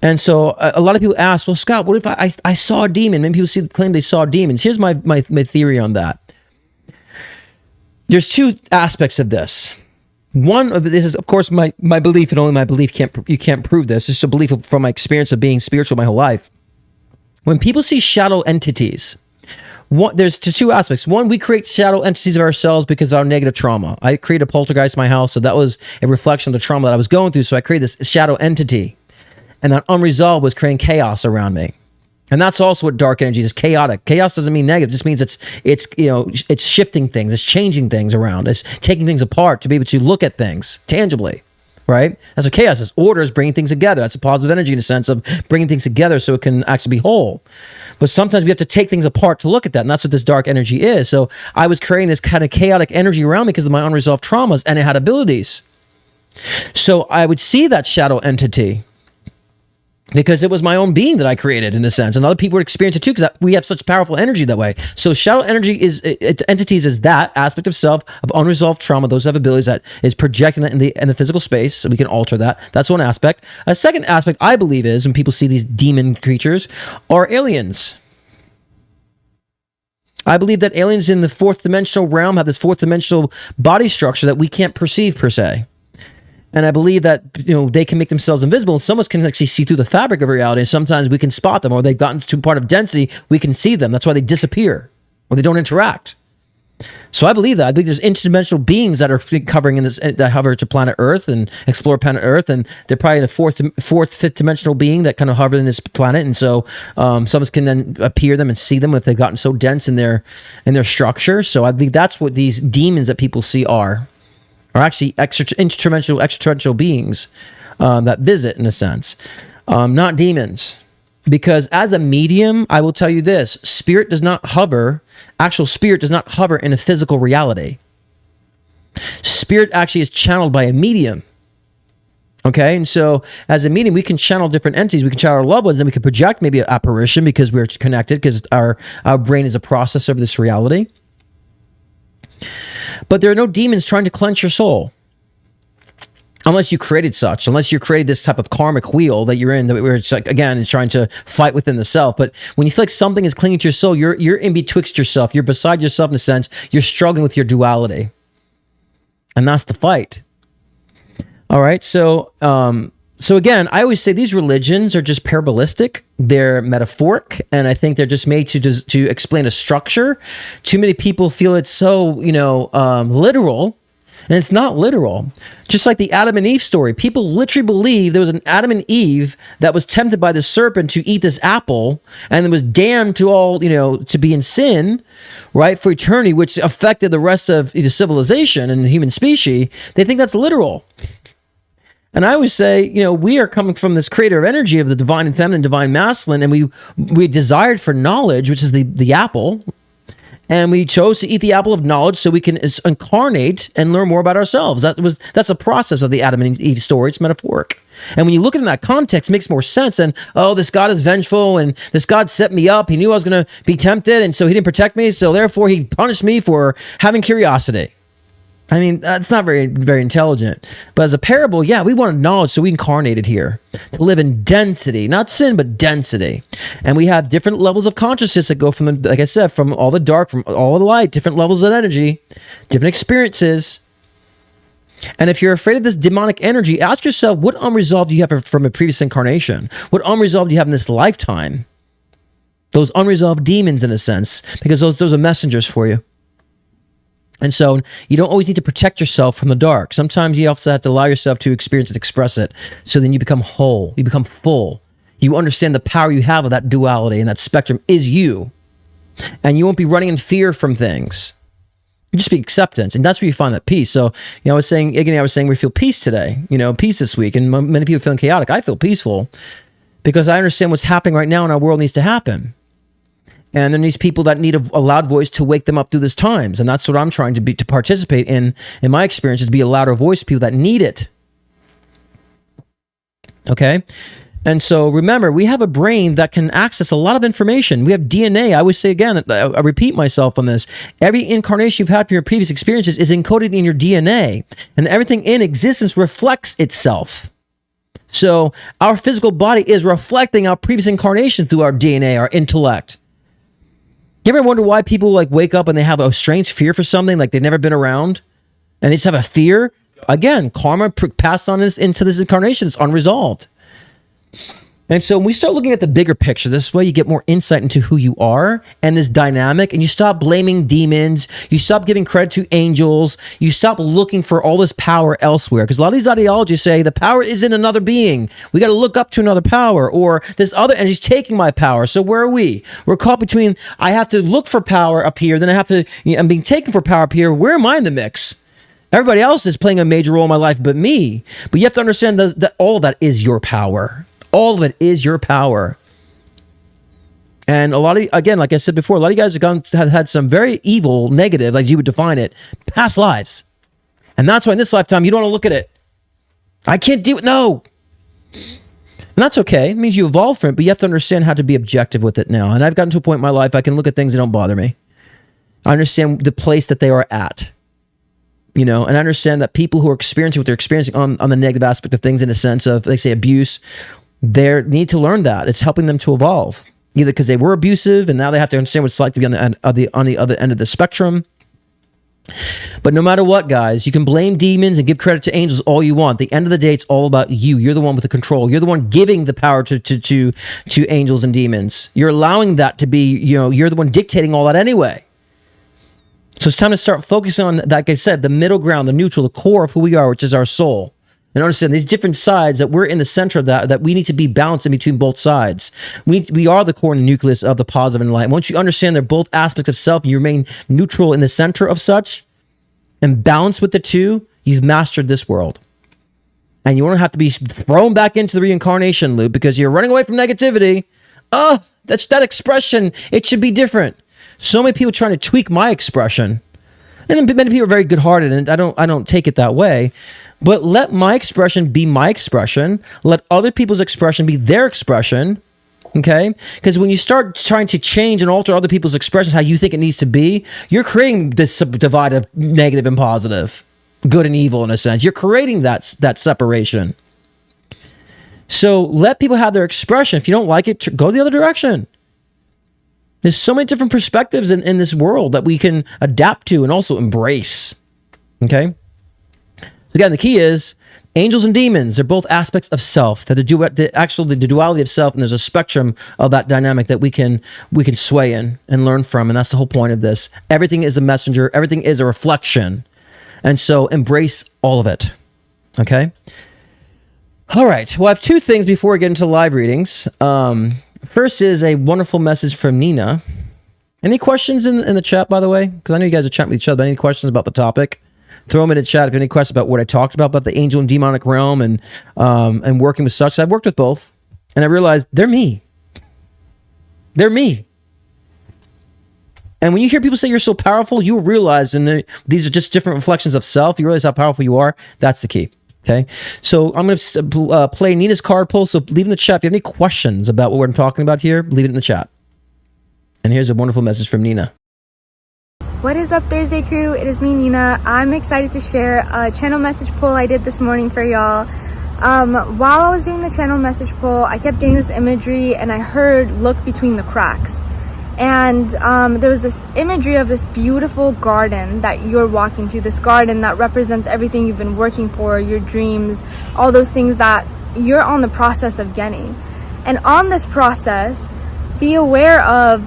And so a lot of people ask, well, Scott, what if I saw a demon? Many people claim they saw demons. Here's my theory on that. There's two aspects of this. One of this is, of course, my belief, and only my belief. You can't prove this. It's just a belief from my experience of being spiritual my whole life. When people see shadow entities, there's two aspects. One, we create shadow entities of ourselves because of our negative trauma. I created a poltergeist in my house, so that was a reflection of the trauma that I was going through. So I created this shadow entity, and that unresolved was creating chaos around me. And that's also what dark energy is. Chaotic. Chaos doesn't mean negative. It just means it's shifting things. It's changing things around. It's taking things apart to be able to look at things tangibly, right? That's what chaos is. Order is bringing things together. That's a positive energy in the sense of bringing things together so it can actually be whole. But sometimes we have to take things apart to look at that. And that's what this dark energy is. So I was creating this kind of chaotic energy around me because of my unresolved traumas, and it had abilities. So I would see that shadow entity because it was my own being that I created, in a sense, and other people would experience it too, because we have such powerful energy that way. So shadow energy entities is that aspect of self of unresolved trauma. Those have abilities that is projecting that in the physical space, so we can alter that. That's one aspect. A second aspect I believe is when people see these demon creatures are aliens. I believe that aliens in the fourth dimensional realm have this fourth dimensional body structure that we can't perceive per se. And I believe that they can make themselves invisible. Some of us can actually see through the fabric of reality, and sometimes we can spot them, or they've gotten to part of density, we can see them. That's why they disappear, or they don't interact. So I believe that. I believe there's interdimensional beings that are covering in this, that hover to planet Earth and explore planet Earth, and they're probably in a fifth dimensional being that kind of hover in this planet. And so some of us can then appear them and see them if they've gotten so dense in their structure. So I believe that's what these demons that people see are actually extraterrestrial beings that visit, in a sense, not demons. Because as a medium, I will tell you this: actual spirit does not hover in a physical reality. Spirit actually is channeled by a medium. Okay, and so as a medium, we can channel different entities. We can channel our loved ones, and we can project maybe an apparition because we're connected, because our brain is a processor of this reality. But there are no demons trying to cleanse your soul. Unless you created such, unless you created this type of karmic wheel that you're in, where it's like, again, it's trying to fight within the self. But when you feel like something is clinging to your soul, you're in betwixt yourself. You're beside yourself in a sense. You're struggling with your duality. And that's the fight. All right. So again, I always say these religions are just parabolistic. They're metaphoric. And I think they're just made to explain a structure. Too many people feel it's so, literal. And it's not literal. Just like the Adam and Eve story. People literally believe there was an Adam and Eve that was tempted by the serpent to eat this apple and it was damned to all, to be in sin, right, for eternity, which affected the rest of the civilization and the human species. They think that's literal. And I always say, we are coming from this creator energy of the divine and feminine, divine masculine, and we desired for knowledge, which is the apple. And we chose to eat the apple of knowledge so we can incarnate and learn more about ourselves. That's a process of the Adam and Eve story. It's metaphoric. And when you look at it in that context, it makes more sense than, this God is vengeful and this God set me up. He knew I was going to be tempted and so he didn't protect me. So therefore he punished me for having curiosity. I mean, that's not very, very intelligent. But as a parable, yeah, we wanted knowledge, so we incarnated here to live in density, not sin, but density. And we have different levels of consciousness that go from, like I said, from all the dark, from all the light, different levels of energy, different experiences. And if you're afraid of this demonic energy, ask yourself, what unresolved do you have from a previous incarnation? What unresolved do you have in this lifetime? Those unresolved demons, in a sense, because those are messengers for you. And so you don't always need to protect yourself from the dark. Sometimes you also have to allow yourself to experience it, express it. So then you become whole, you become full. You understand the power you have of that duality, and that spectrum is you. And you won't be running in fear from things. You just be acceptance. And that's where you find that peace. So, I was saying we feel peace today, peace this week. And many people feeling chaotic. I feel peaceful because I understand what's happening right now in our world needs to happen. And there needs people that need a loud voice to wake them up through these times. And that's what I'm trying to participate in my experience, is to be a louder voice to people that need it. Okay? And so remember, we have a brain that can access a lot of information. We have DNA. I always say again, I repeat myself on this. Every incarnation you've had from your previous experiences is encoded in your DNA. And everything in existence reflects itself. So our physical body is reflecting our previous incarnations through our DNA, our intellect. You ever wonder why people wake up and they have a strange fear for something, like they've never been around, and they just have a fear? Again, karma passed on into this incarnation. It's unresolved. And so when we start looking at the bigger picture, this way you get more insight into who you are and this dynamic, and you stop blaming demons, you stop giving credit to angels, you stop looking for all this power elsewhere. Because a lot of these ideologies say the power is in another being. We got to look up to another power, or this other energy's taking my power. So where are we? We're caught between, I have to look for power up here, then I have to, I'm being taken for power up here. Where am I in the mix? Everybody else is playing a major role in my life but me. But you have to understand that all of that is your power. All of it is your power. And a lot of, again, like I said before, a lot of you guys have had some very evil, negative, like you would define it, past lives. And that's why in this lifetime, you don't want to look at it. I can't deal with, no. And that's okay. It means you evolved from it, but you have to understand how to be objective with it now. And I've gotten to a point in my life, I can look at things that don't bother me. I understand the place that they are at. And I understand that people who are experiencing what they're experiencing on the negative aspect of things, in a sense of, they say, abuse, they need to learn that. It's helping them to evolve, either because they were abusive and now they have to understand what it's like to be on the other end of the spectrum. But no matter what, guys, you can blame demons and give credit to angels all you want. At the end of the day, it's all about you. You're the one with the control. You're the one giving the power to angels and demons. You're allowing that to be, you're the one dictating all that anyway. So it's time to start focusing on, like I said, the middle ground, the neutral, the core of who we are, which is our soul. And understand these different sides, that we're in the center of that we need to be balanced in between both sides. We are the core and nucleus of the positive and light. And once you understand they're both aspects of self and you remain neutral in the center of such and balance with the two, you've mastered this world. And you won't have to be thrown back into the reincarnation loop because you're running away from negativity. That's that expression. It should be different. So many people trying to tweak my expression. And then many people are very good-hearted, and I don't take it that way. But let my expression be my expression. Let other people's expression be their expression. Okay? Because when you start trying to change and alter other people's expressions how you think it needs to be, you're creating this divide of negative and positive. good and evil in a sense. You're creating that separation. So let people have their expression. If you don't like it, go the other direction. There's so many different perspectives in this world that we can adapt to and also embrace. Okay? So again, the key is angels and demons are both aspects of self. That the duality of self, and there's a spectrum of that dynamic that we can sway in and learn from, and that's the whole point of this. Everything is a messenger. Everything is a reflection, and so embrace all of it. Okay. All right. Well, I have two things before we get into live readings. First is a wonderful message from Nina. Any questions in the chat, by the way? Because I know you guys are chatting with each other, but any questions about the topic? Throw them in the chat if you have any questions about what I talked about the angel and demonic realm and working with such. I've worked with both, and I realized they're me. They're me. And when you hear people say you're so powerful, you realize these are just different reflections of self. You realize how powerful you are. That's the key. Okay, so I'm going to play Nina's card pull. So leave in the chat if you have any questions about what we're talking about here. Leave it in the chat. And here's a wonderful message from Nina. What is up, Thursday crew? It is me, Nina. I'm excited to share a channel message pull I did this morning for y'all. While I was doing the channel message pull, I kept getting this imagery, and I heard "look between the cracks." And there was this imagery of this beautiful garden that you're walking to, this garden that represents everything you've been working for, your dreams, all those things that you're on the process of getting. And on this process, be aware of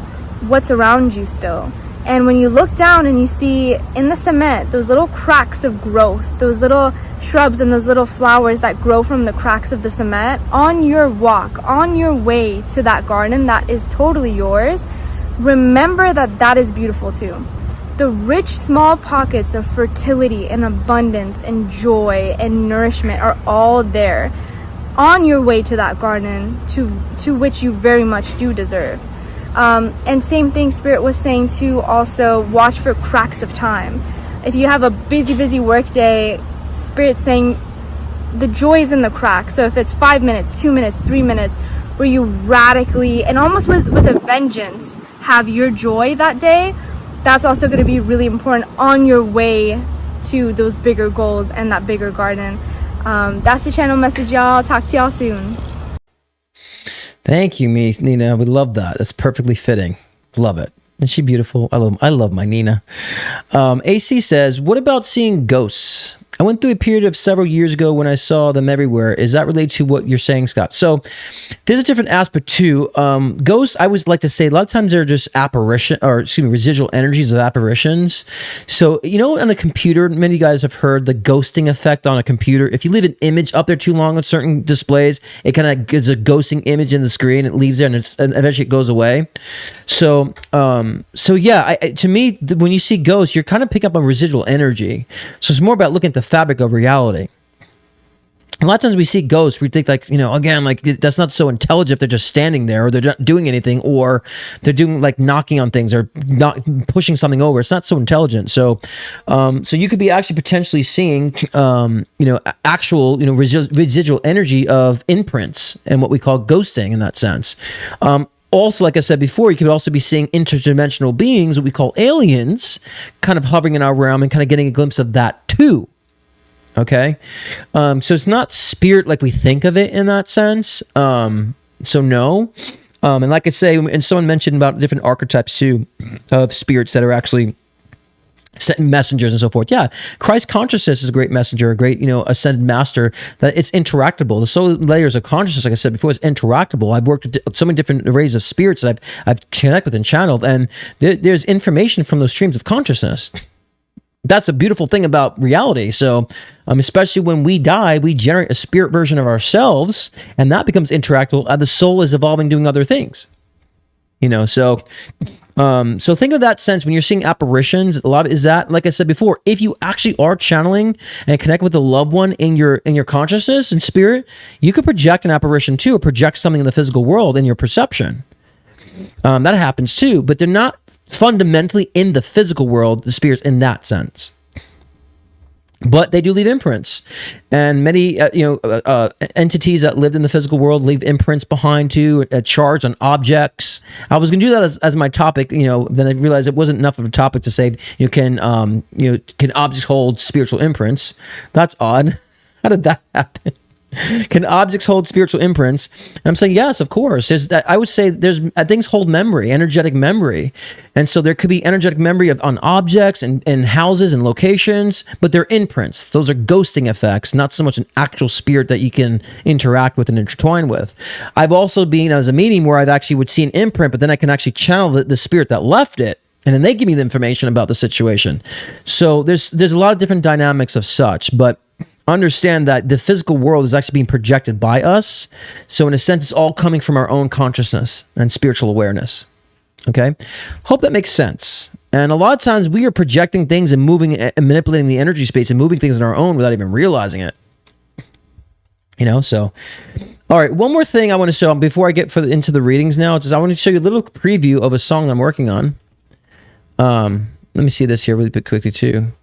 what's around you still. And when you look down and you see in the cement those little cracks of growth, those little shrubs and those little flowers that grow from the cracks of the cement, on your walk, on your way to that garden that is totally yours, remember that that is beautiful too. The rich small pockets of fertility and abundance and joy and nourishment are all there on your way to that garden to which you very much do deserve. And same thing Spirit was saying to also watch for cracks of time. If you have a busy work day, Spirit's saying the joy is in the cracks. So if it's 5 minutes, 2 minutes, 3 minutes, where you radically and almost with a vengeance have your joy that day, that's also going to be really important on your way to those bigger goals and that bigger garden. That's the channel message, y'all. Talk to y'all soon. Thank you, Nina. We love that. That's perfectly fitting. Love it. Isn't she beautiful? I love my Nina. AC says, what about seeing ghosts? I went through a period of several years ago when I saw them everywhere. Is that related to what you're saying, Scott? So there's a different aspect too. Ghosts, I would like to say a lot of times they're just residual energies of apparitions. So, on a computer, many of you guys have heard the ghosting effect on a computer. If you leave an image up there too long on certain displays, it kind of gives a ghosting image in the screen. It leaves there and eventually it goes away. So yeah, to me, when you see ghosts, you're kind of picking up on residual energy. So it's more about looking at the fabric of reality. A lot of times we see ghosts, we think that's not so intelligent if they're just standing there or they're not doing anything or they're doing knocking on things or not pushing something over. It's not so intelligent. So you could be actually potentially seeing, actual, residual energy of imprints and what we call ghosting in that sense. Also, like I said before, you could also be seeing interdimensional beings, what we call aliens, kind of hovering in our realm and kind of getting a glimpse of that too. Okay? So it's not spirit like we think of it in that sense. So no. And like I say, and someone mentioned about different archetypes too of spirits that are actually sending messengers and so forth. Yeah, Christ consciousness is a great messenger, a great, ascended master, that it's interactable. The soul layers of consciousness, like I said before, is interactable. I've worked with so many different arrays of spirits that I've connected with and channeled, and there's information from those streams of consciousness. That's a beautiful thing about reality. So, especially when we die, we generate a spirit version of ourselves, and that becomes interactable. The soul is evolving, doing other things. So think of that sense when you're seeing apparitions. A lot of is that, like I said before, if you actually are channeling and connect with a loved one in your consciousness and spirit, you could project an apparition too, or project something in the physical world in your perception. That happens too, but they're not fundamentally in the physical world, the spirits in that sense. but they do leave imprints, and many entities that lived in the physical world leave imprints behind too, charged on objects. I was going to do that as my topic, then I realized it wasn't enough of a topic to say can objects hold spiritual imprints? That's odd. How did that happen? Can objects hold spiritual imprints? And I'm saying yes, of course. I would say things hold memory, energetic memory, and so there could be energetic memory on objects and houses and locations, but they're imprints. Those are ghosting effects, not so much an actual spirit that you can interact with and intertwine with. I've also been as a meeting where I've actually would see an imprint, but then I can actually channel the spirit that left it, and then they give me the information about the situation. So there's a lot of different dynamics of such, but understand that the physical world is actually being projected by us. So in a sense, it's all coming from our own consciousness and spiritual awareness. Okay? Hope that makes sense. And a lot of times we are projecting things and moving and manipulating the energy space and moving things on our own without even realizing it. So, all right, one more thing I want to show before I get into the readings now, is I want to show you a little preview of a song I'm working on. Let me see this here really quickly too.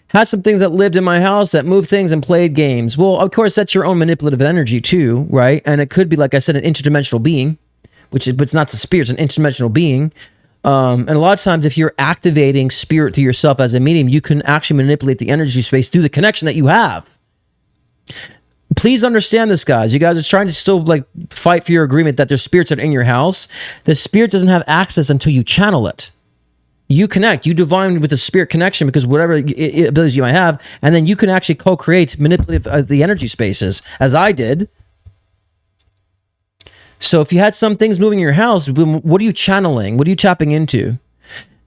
Had some things that lived in my house that moved things and played games. Well, of course, that's your own manipulative energy too, right? And it could be, like I said, an interdimensional being, but it's not the spirit, it's an interdimensional being. And a lot of times, if you're activating spirit through yourself as a medium, you can actually manipulate the energy space through the connection that you have. Please understand this, guys. You guys are trying to still fight for your agreement that there's spirits that are in your house. The spirit doesn't have access until you channel it. You connect, you divine with the spirit connection because whatever abilities you might have, and then you can actually co-create, manipulate the energy spaces, as I did. So if you had some things moving in your house, what are you channeling? What are you tapping into?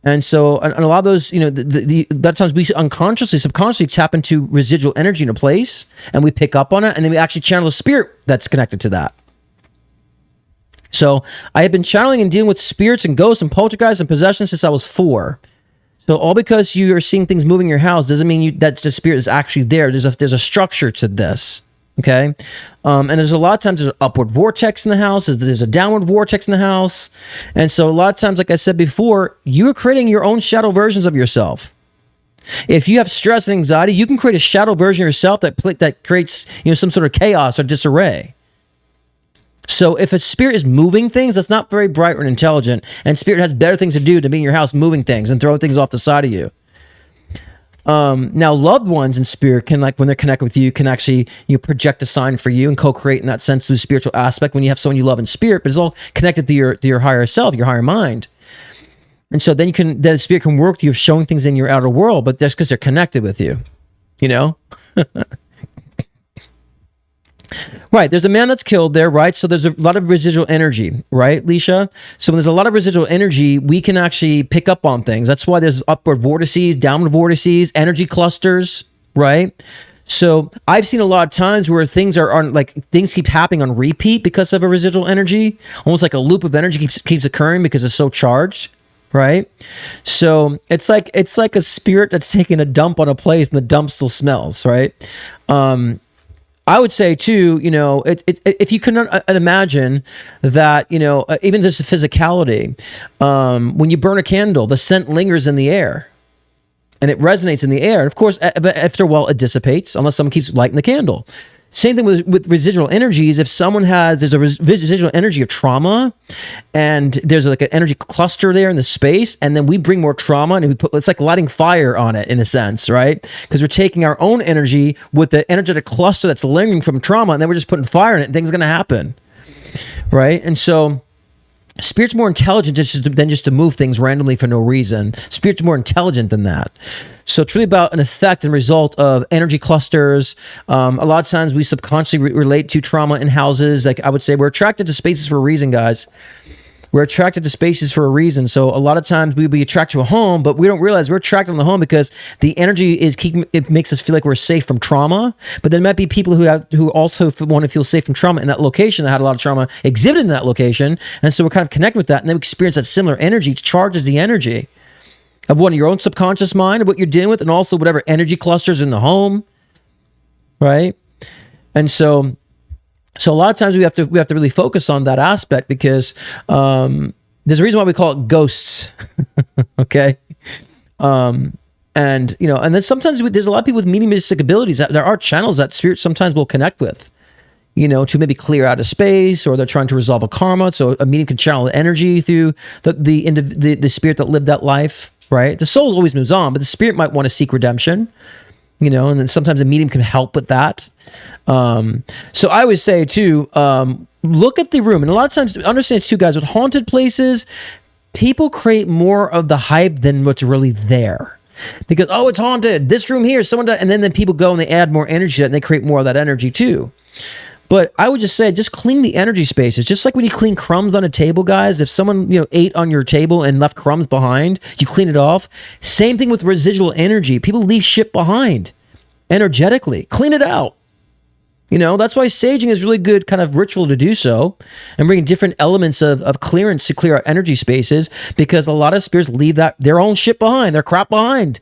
And so, and a lot of those, that times we unconsciously, subconsciously tap into residual energy in a place, and we pick up on it, and then we actually channel a spirit that's connected to that. So I have been channeling and dealing with spirits and ghosts and poltergeists and possessions since I was 4. So all because you are seeing things moving in your house doesn't mean that the spirit is actually there. There's a structure to this, okay? And there's a lot of times there's an upward vortex in the house. There's a downward vortex in the house. And so a lot of times, like I said before, you are creating your own shadow versions of yourself. If you have stress and anxiety, you can create a shadow version of yourself that creates some sort of chaos or disarray. So if a spirit is moving things, that's not very bright or intelligent, and spirit has better things to do than be in your house moving things and throwing things off the side of you. Now, loved ones in spirit can, when they're connected with you, can actually project a sign for you and co-create in that sense through the spiritual aspect when you have someone you love in spirit, but it's all connected to your higher self, your higher mind. And so then the spirit can work with you, showing things in your outer world, but that's because they're connected with you, Right, there's a man that's killed there, right? So there's a lot of residual energy, right, Leisha? So when there's a lot of residual energy, we can actually pick up on things. That's why there's upward vortices, downward vortices, energy clusters, right? So I've seen a lot of times where things are on things keep happening on repeat because of a residual energy, almost like a loop of energy keeps occurring because it's so charged. Right, so it's like a spirit that's taking a dump on a place and the dump still smells, right? I would say too, if you can imagine that, even just the physicality, when you burn a candle, the scent lingers in the air and it resonates in the air. And of course, after a while, it dissipates unless someone keeps lighting the candle. Same thing with residual energies. If someone there's a residual energy of trauma, and there's an energy cluster there in the space, and then we bring more trauma, and it's like lighting fire on it in a sense, right? Because we're taking our own energy with the energetic cluster that's lingering from trauma, and then we're just putting fire in it, and things are going to happen, right? And so spirit's more intelligent than just to move things randomly for no reason. Spirit's more intelligent than that. So it's really about an effect and result of energy clusters. A lot of times we subconsciously relate to trauma in houses. I would say we're attracted to spaces for a reason, guys. We're attracted to spaces for a reason. So a lot of times we'll be attracted to a home, but we don't realize we're attracted to the home because the energy it makes us feel like we're safe from trauma. But there might be people who also want to feel safe from trauma in that location that had a lot of trauma exhibited in that location. And so we're kind of connected with that, and then we experience that similar energy. It charges the energy of your own subconscious mind, of what you're dealing with, and also whatever energy clusters in the home, right? And so a lot of times we have to really focus on that aspect because there's a reason why we call it ghosts, okay? And, and then sometimes there's a lot of people with mediumistic abilities that there are channels that spirits sometimes will connect with, to maybe clear out a space, or they're trying to resolve a karma. So a medium can channel energy through the spirit that lived that life, right? The soul always moves on, but the spirit might want to seek redemption, and then sometimes a medium can help with that. So I would say too, look at the room. And a lot of times, understand too, guys, with haunted places, people create more of the hype than what's really there. Because, oh, it's haunted. This room here, someone died. And then people go and they add more energy to that, and they create more of that energy too. But I would just say, just clean the energy spaces. Just like when you clean crumbs on a table, guys. If someone, ate on your table and left crumbs behind, you clean it off. Same thing with residual energy. People leave shit behind energetically. Clean it out. That's why saging is really good kind of ritual to do so, and bringing different elements of clearance to clear our energy spaces, because a lot of spirits leave their own shit behind, their crap behind.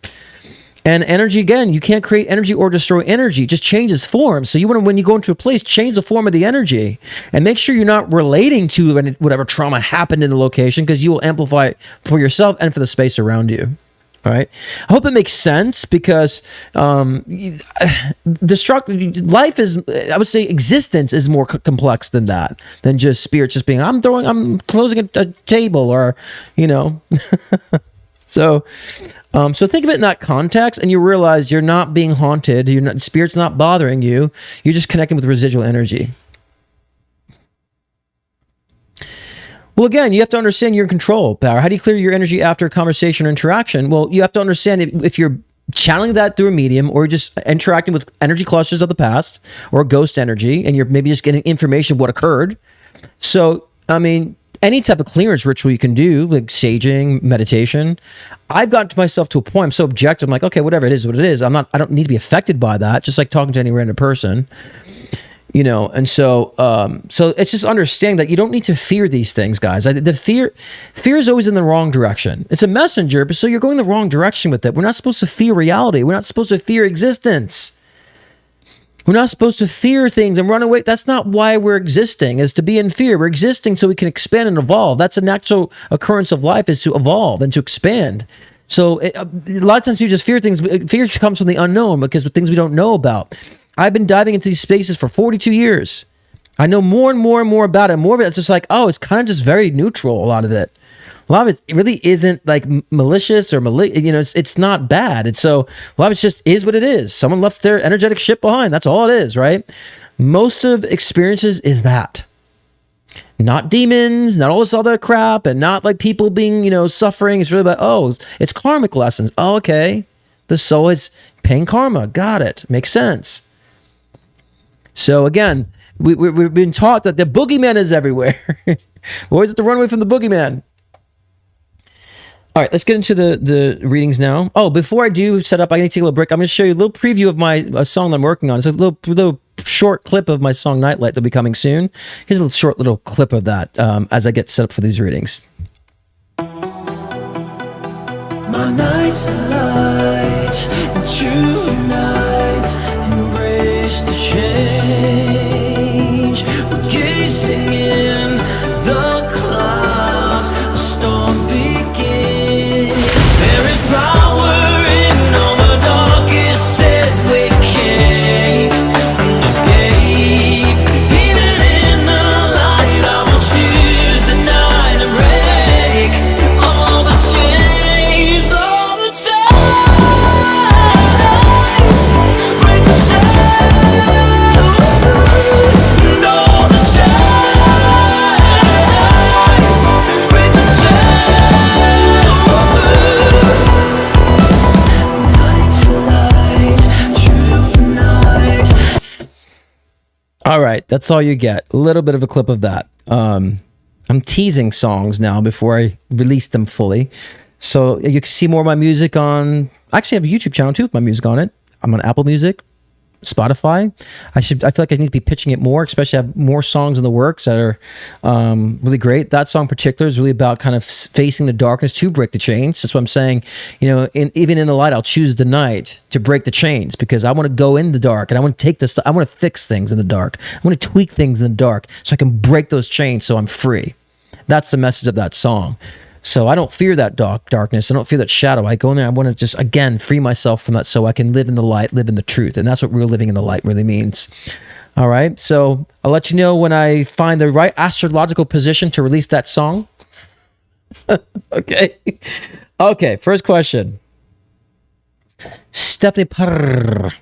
And energy, again, you can't create energy or destroy energy. It just changes form. So when you go into a place, change the form of the energy, and make sure you're not relating to whatever trauma happened in the location, because you will amplify it for yourself and for the space around you. All right. I hope it makes sense, because life is, I would say, existence is more complex than that, than just spirits just being, I'm closing a table, or, So think of it in that context, and you realize you're not being haunted. Spirit's not bothering you. You're just connecting with residual energy. Well, again, you have to understand you're in control, Power. How do you clear your energy after a conversation or interaction? Well, you have to understand if you're channeling that through a medium, or just interacting with energy clusters of the past, or ghost energy, and you're maybe just getting information of what occurred. So, any type of clearance ritual you can do, like saging, meditation. I've gotten to myself to a point, I'm so objective, I'm like, okay, whatever it is, what it is. I don't need to be affected by that, just like talking to any random person. And so it's just understanding that you don't need to fear these things, guys. The fear is always in the wrong direction. It's a messenger, but so you're going the wrong direction with it. We're not supposed to fear reality. We're not supposed to fear existence. We're not supposed to fear things and run away. That's not why we're existing, is to be in fear. We're existing so we can expand and evolve. That's a natural occurrence of life, is to evolve and to expand. So a lot of times you just fear things. Fear comes from the unknown, because of things we don't know about. I've been diving into these spaces for 42 years. I know more and more and more about it. More of it, it's just like, oh, it's kind of just very neutral, a lot of it. A lot of it really isn't like malicious or it's not bad. And so a lot of it just is what it is. Someone left their energetic shit behind. That's all it is, right? Most of experiences is that. Not demons, not all this other crap, and not like people being, suffering. It's really about, oh, it's karmic lessons. Oh, okay. The soul is paying karma. Got it. Makes sense. So again, we've been taught that the boogeyman is everywhere. We always have to run away from the boogeyman. All right, let's get into the readings now. Oh, before I do set up, I need to take a little break. I'm going to show you a little preview of my song that I'm working on. It's a little short clip of my song Nightlight that'll be coming soon. Here's a little clip of that as I get set up for these readings. My night's light, tonight, embrace the change. We're gazing in the clouds, a storm begins. There is power in all the darkest set we can't escape. Even in the light, I will choose the night to break all the chains, all the chains. Break the chains, and all the chains. Break the chains. Night to light, true night. All right, that's all you get. A little bit of a clip of that. I'm teasing songs now before I release them fully. So you can see more of my music on... I actually have a YouTube channel too with my music on it. I'm on Apple Music, Spotify. I feel like I need to be pitching it more, especially have more songs in the works that are really great. That song in particular is really about kind of facing the darkness to break the chains. That's what I'm saying. Even in the light, I'll choose the night to break the chains, because I want to go in the dark and I want to take this. I want to fix things in the dark. I want to tweak things in the dark so I can break those chains so I'm free. That's the message of that song. So I don't fear that darkness. I don't fear that shadow. I go in there. I want to just, again, free myself from that so I can live in the light, live in the truth. And that's what real living in the light really means. All right. So I'll let you know when I find the right astrological position to release that song. Okay. Okay. First question. Stephanie Parr.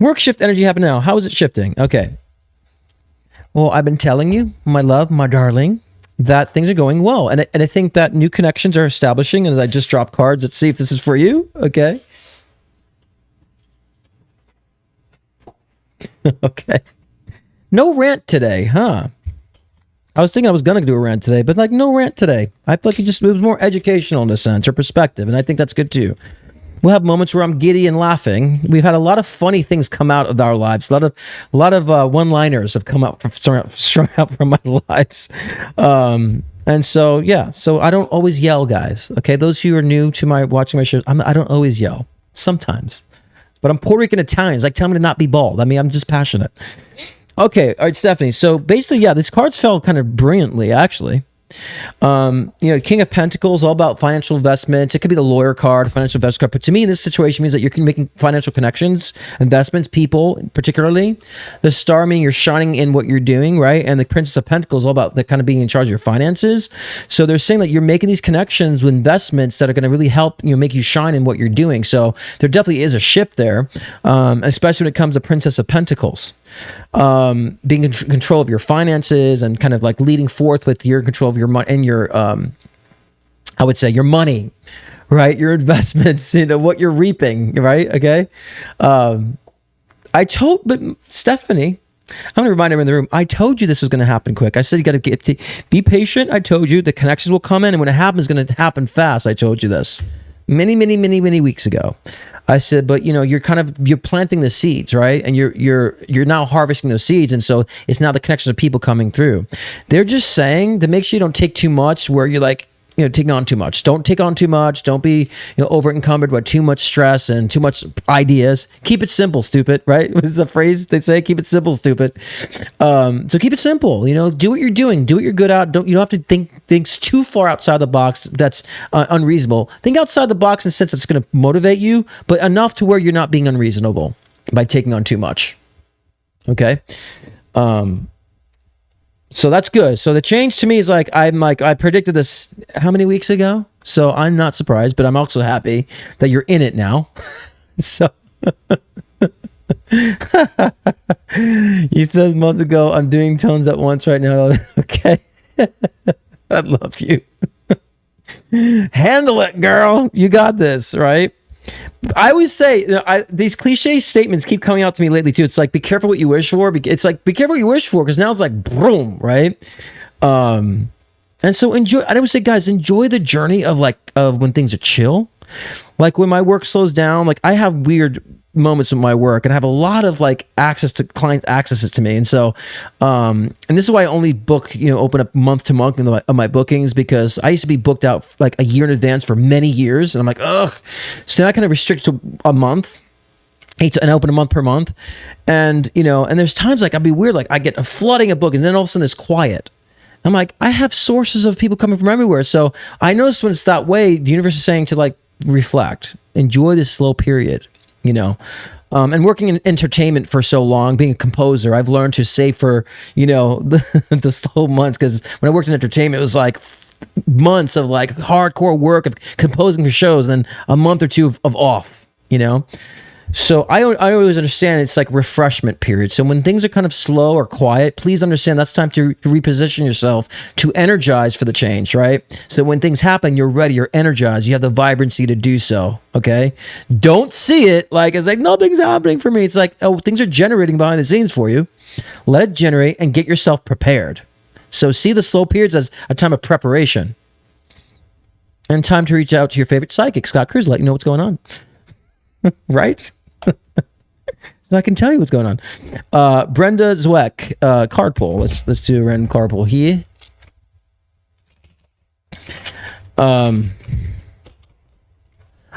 Work shift energy happen now. How is it shifting? Okay. Well, I've been telling you, my love, my darling, that things are going well. And I think that new connections are establishing. And as I just drop cards, let's see if this is for you. Okay. Okay. No rant today, huh? I was thinking I was going to do a rant today, but like no rant today. I feel like it was more educational in a sense or perspective. And I think that's good too. We'll have moments where I'm giddy and laughing. We've had a lot of funny things come out of our lives. A lot of one-liners have come out strung out from my lives. And so, yeah. So I don't always yell, guys. Okay, those who are new to watching my shows, I don't always yell. Sometimes. But I'm Puerto Rican Italian. It's like telling me to not be bald. I mean, I'm just passionate. Okay, all right, Stephanie. So basically, yeah, these cards fell kind of brilliantly, actually. King of Pentacles, all about financial investments. It could be the lawyer card, financial investor card. But to me, this situation means that you're making financial connections, investments, people, particularly. The Star meaning you're shining in what you're doing, right? And the Princess of Pentacles, all about the kind of being in charge of your finances. So they're saying that you're making these connections with investments that are going to really help make you shine in what you're doing. So there definitely is a shift there, especially when it comes to Princess of Pentacles. Being in control of your finances and kind of like leading forth with your control of your money and your I would say your money, right? Your investments, what you're reaping, right? Okay. But Stephanie, I'm going to remind everyone in the room, I told you this was going to happen quick. I said you got to be patient. I told you the connections will come in, and when it happens, it's going to happen fast. I told you this many weeks ago. I said, but you're planting the seeds, right? And you're now harvesting those seeds. And so it's now the connections of people coming through. They're just saying to make sure you don't take too much where you're like, taking on too much. Don't take on too much. Don't be, over encumbered by too much stress and too much ideas. Keep it simple, stupid, right? This is a phrase they say, keep it simple, stupid. So keep it simple, do what you're doing. Do what you're good at. You don't have to think things too far outside the box that's unreasonable. Think outside the box in the sense that's going to motivate you, but enough to where you're not being unreasonable by taking on too much. Okay? So that's good. So the change to me is I predicted this how many weeks ago? So I'm not surprised, but I'm also happy that you're in it now. So he says months ago, I'm doing tones at once right now. Okay. I love you. Handle it, girl. You got this, right? I always say these cliche statements keep coming out to me lately too. It's like, be careful what you wish for. It's like, be careful what you wish for, because now it's like, boom, right? And so enjoy. I always say, guys, enjoy the journey of when things are chill. Like when my work slows down, like I have weird moments with my work, and I have a lot of access to client accesses to me, and so and this is why I only book open up month to month of my bookings, because I used to be booked out like a year in advance for many years, and I'm like, ugh. So now I kind of restrict to a month, and open a month per month, and and there's times I'll be weird, I get a flooding of bookings, and then all of a sudden it's quiet. I'm like, I have sources of people coming from everywhere, so I notice when it's that way, the universe is saying to reflect, enjoy this slow period. And working in entertainment for so long, being a composer, I've learned to save for, the slow months. Because when I worked in entertainment, it was months of hardcore work of composing for shows, and then a month or two of off, So I always understand it's refreshment period. So when things are kind of slow or quiet, please understand that's time to reposition yourself to energize for the change, right? So when things happen, you're ready, you're energized, you have the vibrancy to do so, okay? Don't see it it's nothing's happening for me. It's things are generating behind the scenes for you. Let it generate and get yourself prepared. So see the slow periods as a time of preparation. And time to reach out to your favorite psychic, Scott Cruz, let you know what's going on. Right? So I can tell you what's going on. Brenda Zweck, card pull. Let's do a random card pull here. I'm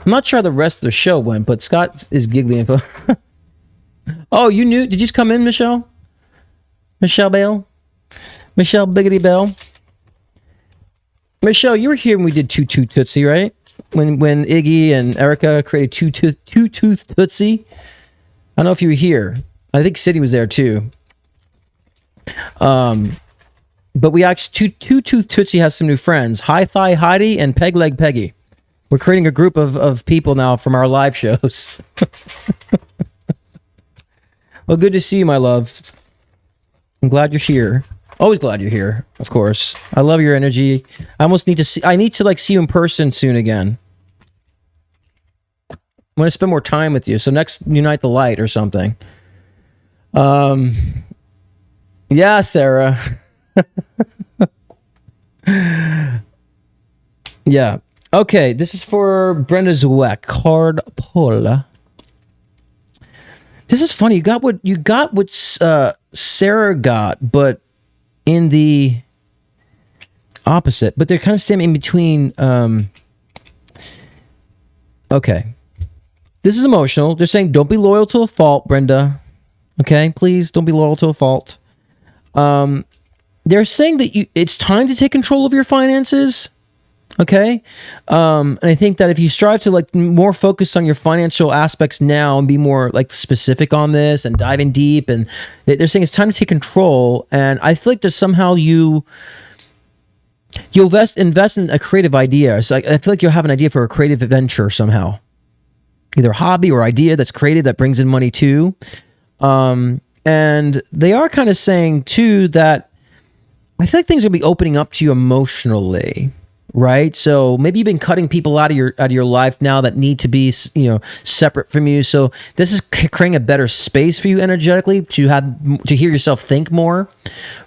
not sure how the rest of the show went, but Scott is giggly info. Oh, you knew? Did you just come in, Michelle? Michelle Bell? Michelle Biggity Bell? Michelle, you were here when we did Two Tooth Tootsie, right? When Iggy and Erica created Two Tooth Tootsie. I don't know if you were here. I think Sydney was there too. But we actually Two Tooth Tootsie has some new friends: High Thigh Heidi and Peg Leg Peggy. We're creating a group of people now from our live shows. Well, good to see you, my love. I'm glad you're here. Always glad you're here, of course. I love your energy. I need to like see you in person soon again. I'm gonna spend more time with you. So next Unite the Light or something. Yeah, Sarah. Yeah. Okay, this is for Brenda Zweck. Card pull. This is funny. You got what Sarah got, but in the opposite. But they're kind of standing in between. Okay. This is emotional. They're saying, don't be loyal to a fault, Brenda. Okay, please don't be loyal to a fault. They're saying that it's time to take control of your finances. Okay, and I think that if you strive to like more focus on your financial aspects now and be more like specific on this and dive in deep, and they're saying it's time to take control. And I feel like there's somehow you'll invest in a creative idea. So I feel like you'll have an idea for a creative venture somehow, either hobby or idea that's creative that brings in money too. And they are kind of saying too that I feel like things are gonna be opening up to you emotionally. Right, so maybe you've been cutting people out of your life now that need to be, separate from you. So this is creating a better space for you energetically to hear yourself think more,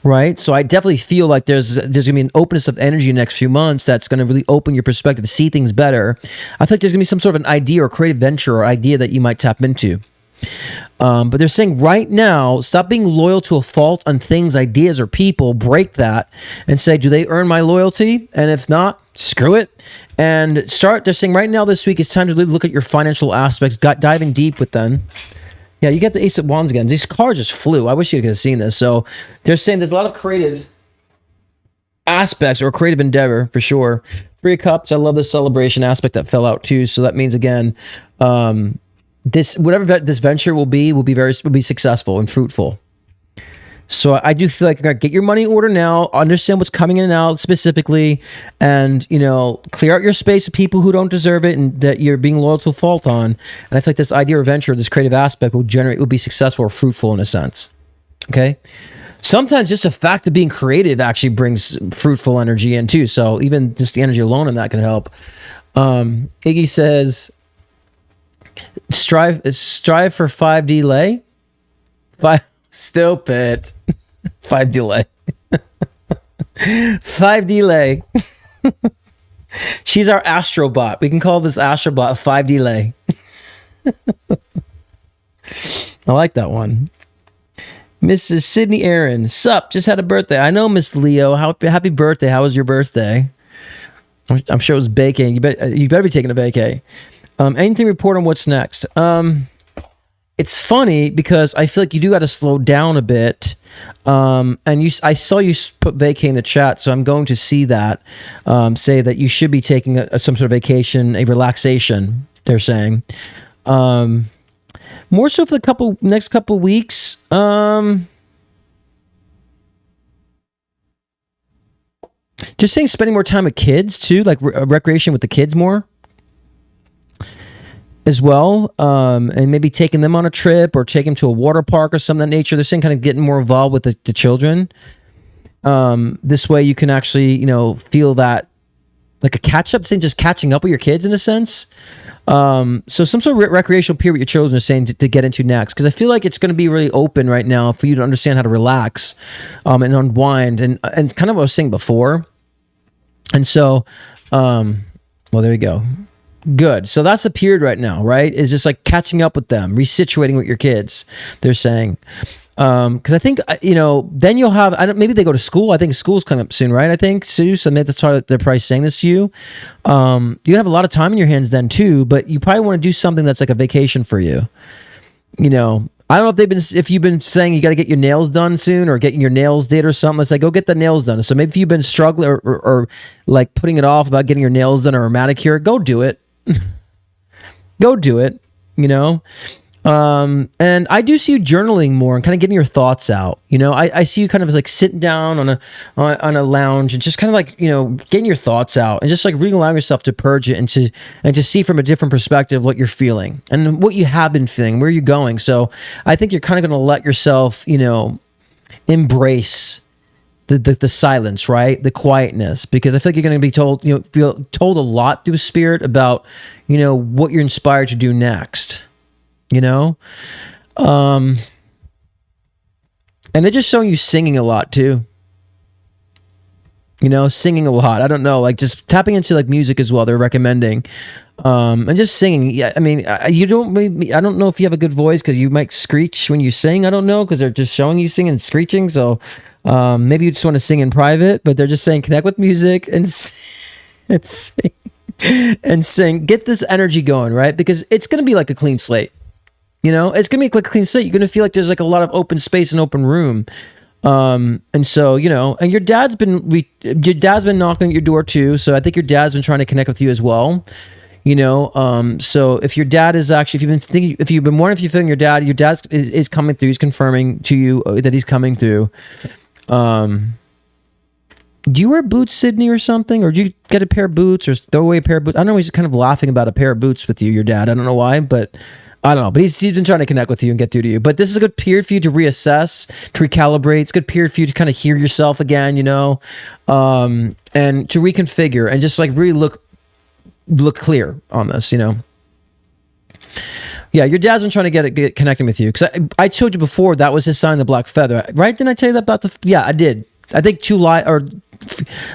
right? So I definitely feel like there's gonna be an openness of energy in the next few months that's gonna really open your perspective to see things better. I feel like there's gonna be some sort of an idea or creative venture or idea that you might tap into. But they're saying right now, stop being loyal to a fault on things, ideas, or people. Break that and say, do they earn my loyalty? And if not, screw it. And they're saying right now this week, it's time to really look at your financial aspects, diving deep with them. Yeah, you get the Ace of Wands again. These cards just flew. I wish you could have seen this. So they're saying there's a lot of creative aspects or creative endeavor for sure. Three of Cups, I love the celebration aspect that fell out too. So that means again, this venture will be successful and fruitful. So I do feel like get your money in order now, understand what's coming in and out specifically, and clear out your space of people who don't deserve it and that you're being loyal to a fault on. And I feel like this idea or venture, this creative aspect will be successful or fruitful in a sense. Okay. Sometimes just the fact of being creative actually brings fruitful energy in too. So even just the energy alone in that can help. Iggy says, strive for 5 delay. 5 stupid. 5 delay. 5 delay. She's our astrobot. We can call this astrobot 5 delay. I like that one. Mrs. Sydney Aaron, sup? Just had a birthday. I know, Miss Leo. Happy birthday. How was your birthday? I'm sure it was baking. You better be taking a vacay. Anything report on what's next? It's funny because I feel like you do got to slow down a bit. And I saw you put vacay in the chat, so I'm going to see that. Say that you should be taking some sort of vacation, a relaxation. They're saying, more so for the next couple weeks. Just saying, spending more time with kids too, like recreation with the kids more as well, and maybe taking them on a trip or taking them to a water park or something of that nature. They're saying kind of getting more involved with the children. This way you can actually, feel that like a catch up thing, just catching up with your kids in a sense. So some sort of recreational period your children are saying to get into next, because I feel like it's going to be really open right now for you to understand how to relax and unwind and kind of what I was saying before. And so, well, there you go. Good. So that's the period right now, right? Is just like catching up with them, resituating with your kids, they're saying. Because I think, then you'll have, maybe they go to school. I think school's coming up soon, right? I think, Sue. So maybe that's why they're probably saying this to you. You have a lot of time in your hands then too, but you probably want to do something that's like a vacation for you. I don't know if you've been saying you got to get your nails done soon or getting your nails did or something. Let's say go get the nails done. So maybe if you've been struggling or like putting it off about getting your nails done or a manicure, go do it. Go do it. You know. And I do see you journaling more and kind of getting your thoughts out. You know, I see you kind of as like sitting down on a lounge and just kind of like, you know, getting your thoughts out and just like really allowing yourself to purge it and to see from a different perspective what you're feeling and what you have been feeling, where you're going. So I think you're kind of going to let yourself, you know, embrace the silence, right? The quietness, because I feel like you're going to be told, you know, feel told a lot through spirit about, you know, what you're inspired to do next. You know, and they're just showing you singing a lot too. You know, singing a lot. I don't know, like just tapping into like music as well. They're recommending, and just singing. Yeah, I mean, I don't know if you have a good voice because you might screech when you sing. I don't know because they're just showing you singing and screeching. So maybe you just want to sing in private, but they're just saying connect with music and sing and sing. Get this energy going, right? Because it's going to be like a clean slate. You know, it's going to be like a clean slate. You're going to feel like there's like a lot of open space and open room. And so, you know, and your dad's been knocking at your door too. So I think your dad's been trying to connect with you as well. You know, so if your dad is actually, if you've been wondering if you're feeling your dad is coming through, he's confirming to you that he's coming through. Do you wear boots, Sydney, or something? Or do you get a pair of boots or throw away a pair of boots? I don't know. He's just kind of laughing about a pair of boots with you, your dad. I don't know why, but I don't know, but he's been trying to connect with you and get through to you. But this is a good period for you to reassess, to recalibrate. It's a good period for you to kind of hear yourself again, you know, and to reconfigure and just like really look clear on this, you know. Yeah, your dad's been trying to get connecting with you because I told you before that was his sign, the black feather, right? Didn't I tell you that about yeah, I did. I think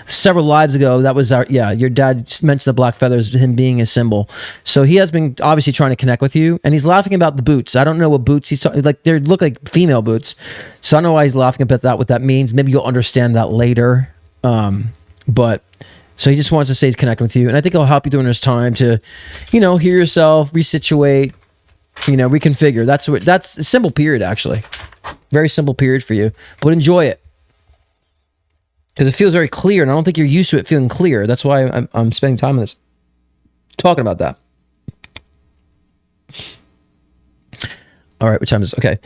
several lives ago, that was your dad mentioned the black feather as him being a symbol. So he has been obviously trying to connect with you, and he's laughing about the boots. I don't know what boots he's talking, like they look like female boots. So I don't know why he's laughing about that, what that means. Maybe you'll understand that later. But so he just wants to say he's connecting with you, and I think it'll help you during this time to, you know, hear yourself, resituate, you know, reconfigure. That's a simple period, actually. Very simple period for you, but enjoy it. Because it feels very clear, and I don't think you're used to it feeling clear. That's why I'm spending time on this, talking about that. All right, what time is it? Okay.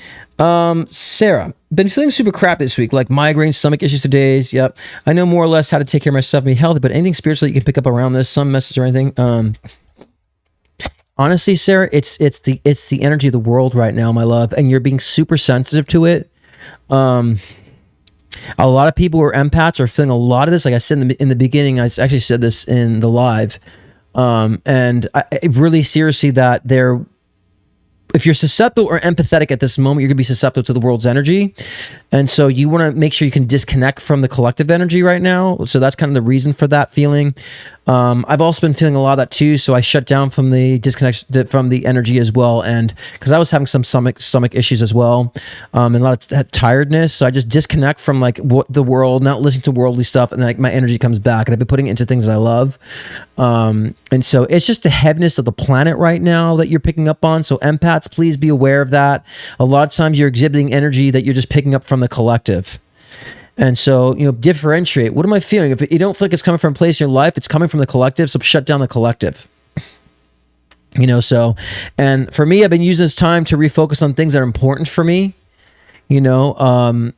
Sarah, been feeling super crappy this week, like migraine, stomach issues for days. Yep. I know more or less how to take care of myself and be healthy, but anything spiritual that you can pick up around this, some message or anything? Honestly, Sarah, it's the energy of the world right now, my love, and you're being super sensitive to it. A lot of people who are empaths are feeling a lot of this. Like I said in the beginning, I actually said this in the live. And I really seriously that if you're susceptible or empathetic at this moment, you're going to be susceptible to the world's energy. And so you want to make sure you can disconnect from the collective energy right now. So that's kind of the reason for that feeling. I've also been feeling a lot of that too. So I shut down from the disconnection from the energy as well. And because I was having some stomach issues as well, and a lot of tiredness. So I just disconnect from like what the world, not listening to worldly stuff. And like my energy comes back and I've been putting it into things that I love. And so it's just the heaviness of the planet right now that you're picking up on. So empaths, please be aware of that. A lot of times you're exhibiting energy that you're just picking up from the collective. And so, you know, differentiate. What am I feeling? If you don't feel like it's coming from a place in your life, it's coming from the collective. So shut down the collective. You know, so, and for me, I've been using this time to refocus on things that are important for me. You know,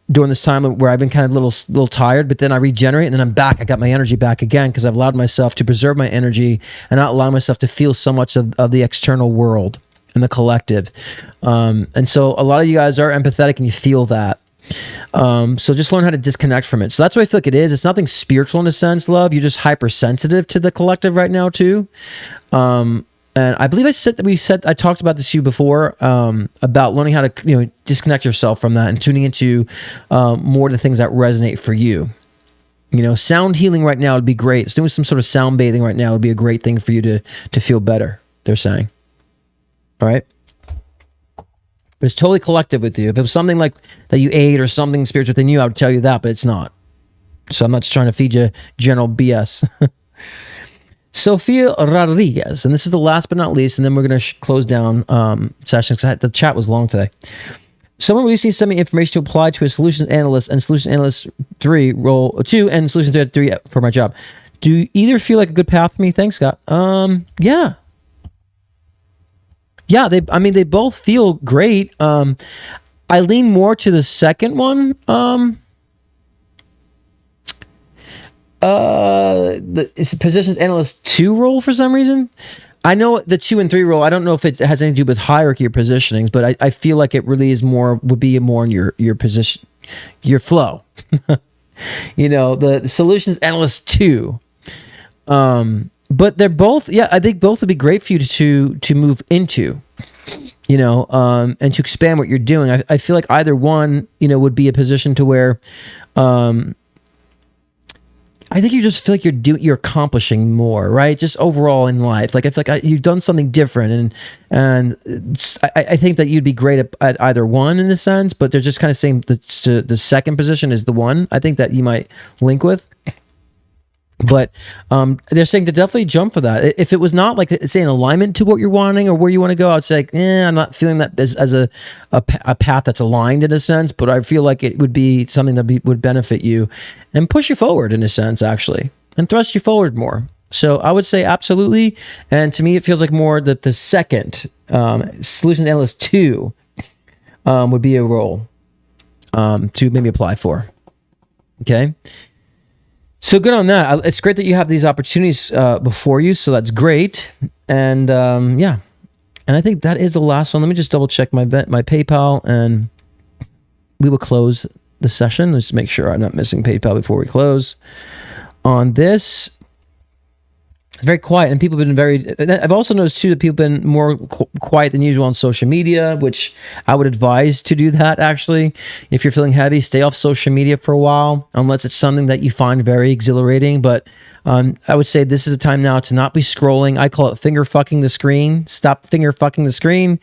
during this time where I've been kind of a little tired, but then I regenerate and then I'm back. I got my energy back again because I've allowed myself to preserve my energy and not allow myself to feel so much of the external world and the collective. And so a lot of you guys are empathetic and you feel that. So just learn how to disconnect from it. So that's what I feel like it is. It's nothing spiritual in a sense, love. You're just hypersensitive to the collective right now too. And I believe I talked about this to you before, about learning how to, you know, disconnect yourself from that and tuning into more of the things that resonate for you. You know, sound healing right now would be great. So doing some sort of sound bathing right now would be a great thing for you to feel better, they're saying. All right. But it's totally collective with you. If it was something like that you ate or something spiritual within you, I would tell you that, but it's not. So I'm not just trying to feed you general BS. Sophia Rodriguez, and this is the last but not least, and then we're going to close down sessions because the chat was long today. Someone recently sent me information to apply to a solutions analyst and solutions analyst 3 role 2 and solutions 3 for my job. Do either feel like a good path for me? Thanks, Scott. Yeah. Yeah, they both feel great. I lean more to the second one. It's the positions analyst 2 role for some reason. I know the 2 and 3 role. I don't know if it has anything to do with hierarchy or positionings, but I feel like it really is would be more in your position, your flow. The solutions analyst 2. But they're both, I think both would be great for you to move into, and to expand what you're doing. I feel like either one, would be a position to where, I think you just feel like you're accomplishing more, right? Just overall in life. Like I feel like you've done something different, and I think that you'd be great at either one in a sense. But they're just kind of saying the second position is the one I think that you might link with. But they're saying to definitely jump for that. If it was not like say in alignment to what you're wanting or where you want to go, I'd say I'm not feeling that as a path that's aligned in a sense. But I feel like it would be something that would benefit you and push you forward in a sense, actually, and thrust you forward more. So I would say absolutely. And to me, it feels like more that the second solutions analyst 2 would be a role to maybe apply for. Okay. So good on that. It's great that you have these opportunities before you. So that's great. And and I think that is the last one. Let me just double check my PayPal, and we will close the session. Let's make sure I'm not missing PayPal before we close on this. It's very quiet, and people have been very. I've also noticed too that people have been more quiet than usual on social media, which I would advise to do that. Actually, if you're feeling heavy, stay off social media for a while, unless it's something that you find very exhilarating. But I would say this is a time now to not be scrolling. I call it finger fucking the screen. Stop finger fucking the screen.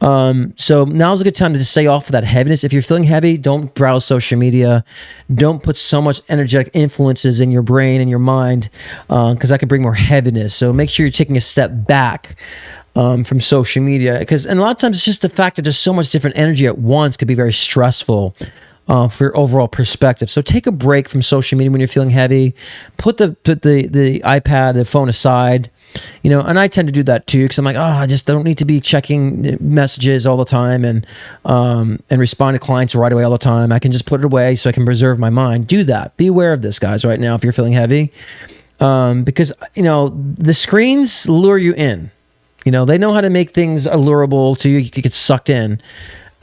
So now's a good time to just stay off of that heaviness. If you're feeling heavy, don't browse social media. Don't put so much energetic influences in your brain and your mind, because that could bring more heaviness. So make sure you're taking a step back from social media, and a lot of times it's just the fact that there's so much different energy at once could be very stressful. For your overall perspective. So take a break from social media when you're feeling heavy. Put the iPad, the phone aside, and I tend to do that too, because I'm like, I just don't need to be checking messages all the time and respond to clients right away all the time. I can just put it away so I can preserve my mind. Do that. Be aware of this, guys, right now if you're feeling heavy. Because, the screens lure you in. They know how to make things allurable to you. You get sucked in.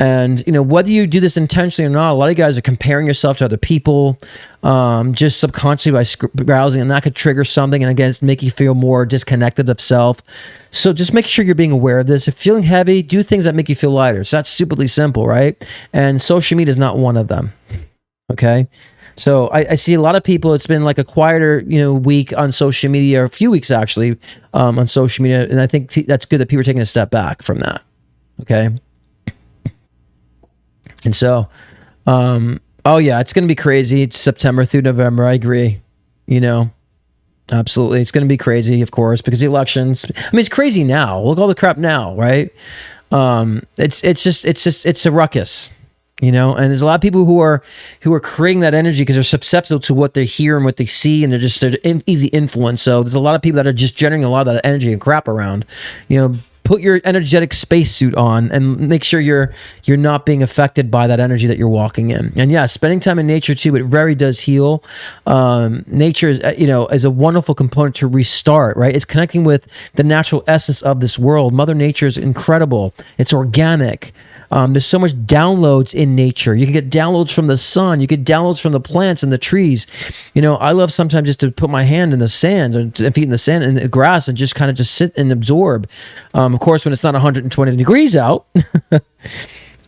And, whether you do this intentionally or not, a lot of you guys are comparing yourself to other people just subconsciously by browsing, and that could trigger something and, again, make you feel more disconnected of self. So just make sure you're being aware of this. If feeling heavy, do things that make you feel lighter. So that's stupidly simple, right? And social media is not one of them, okay? So I see a lot of people, it's been like a quieter, week on social media, or a few weeks actually on social media, and I think that's good that people are taking a step back from that, okay? And so, it's going to be crazy. It's September through November. I agree. Absolutely. It's going to be crazy, of course, because the elections, it's crazy now. Look at all the crap now, right? It's a ruckus, and there's a lot of people who are creating that energy because they're susceptible to what they hear and what they see, and they're easy influence. So there's a lot of people that are just generating a lot of that energy and crap around, Put your energetic spacesuit on and make sure you're not being affected by that energy that you're walking in. And yeah, spending time in nature too, it very does heal. Nature is, is a wonderful component to restart, right? It's connecting with the natural essence of this world. Mother Nature is incredible. It's organic. There's so much downloads in nature. You can get downloads from the sun. You get downloads from the plants and the trees. I love sometimes just to put my hand in the sand and feet in the sand and the grass and just kind of just sit and absorb. Of course, when it's not 120 degrees out.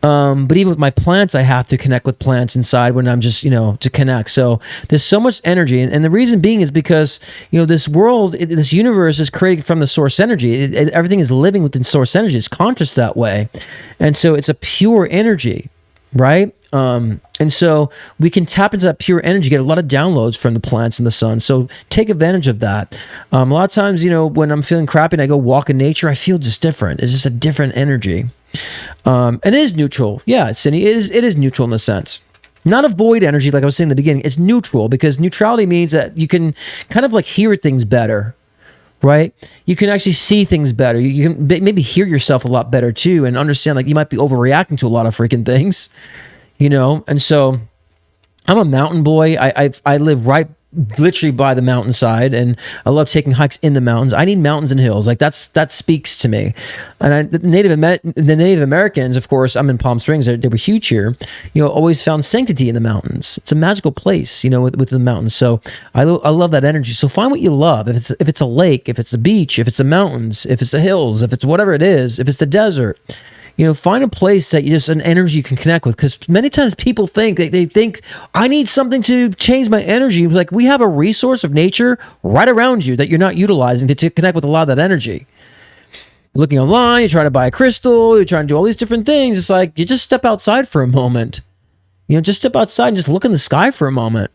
But even with my plants, I have to connect with plants inside when I'm just, to connect. So there's so much energy. And the reason being is because, this world, this universe is created from the source energy. Everything is living within source energy. It's conscious that way. And so it's a pure energy. right? And so we can tap into that pure energy, get a lot of downloads from the plants and the sun. So take advantage of that. A lot of times, when I'm feeling crappy and I go walk in nature, I feel just different. It's just a different energy. And it is neutral. Yeah, Cindy, it is neutral in a sense. Not a void energy, like I was saying in the beginning. It's neutral because neutrality means that you can kind of like hear things better, right? You can actually see things better. You can maybe hear yourself a lot better too, and understand like you might be overreacting to a lot of freaking things, And so I'm a mountain boy. I live right literally by the mountainside, and I love taking hikes in the mountains. I need mountains and hills. Like that speaks to me. And the Native Americans, of course, I'm in Palm Springs. They were huge here. Always found sanctity in the mountains. It's a magical place, with the mountains. So I love that energy. So find what you love. If it's a lake, if it's the beach, if it's the mountains, if it's the hills, if it's whatever it is, if it's the desert. Find a place that an energy you can connect with. Because many times people think, they think, I need something to change my energy. It's like, we have a resource of nature right around you that you're not utilizing to connect with a lot of that energy. You're looking online, you're trying to buy a crystal, you're trying to do all these different things. It's like, you just step outside for a moment. Just step outside and just look in the sky for a moment.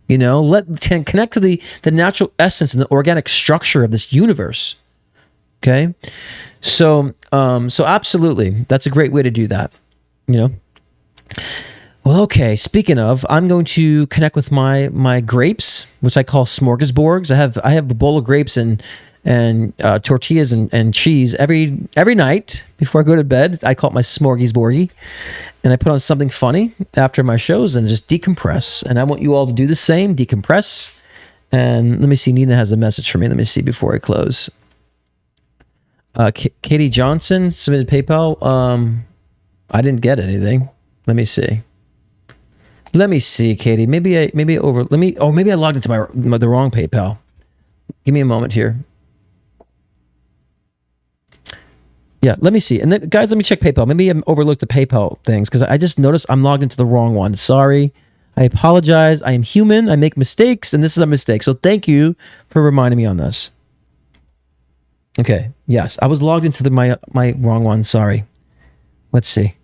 Connect to the natural essence and the organic structure of this universe. Okay? So absolutely, that's a great way to do that, Well, okay, speaking of, I'm going to connect with my grapes, which I call smorgasbords. I have a bowl of grapes and tortillas and cheese every night before I go to bed. I call it my smorgasbordy, and I put on something funny after my shows and just decompress. And I want you all to do the same, decompress. And let me see, Nina has a message for me. Let me see before I close. Katie Johnson submitted PayPal. I didn't get anything. Let me see, Katie. Maybe I logged into the wrong PayPal. Give me a moment here. Yeah, let me see. And then, guys, let me check PayPal. Maybe I overlooked the PayPal things because I just noticed I'm logged into the wrong one. Sorry. I apologize. I am human. I make mistakes, and this is a mistake. So thank you for reminding me on this. Okay. Yes, I was logged into my wrong one. Sorry. Let's see.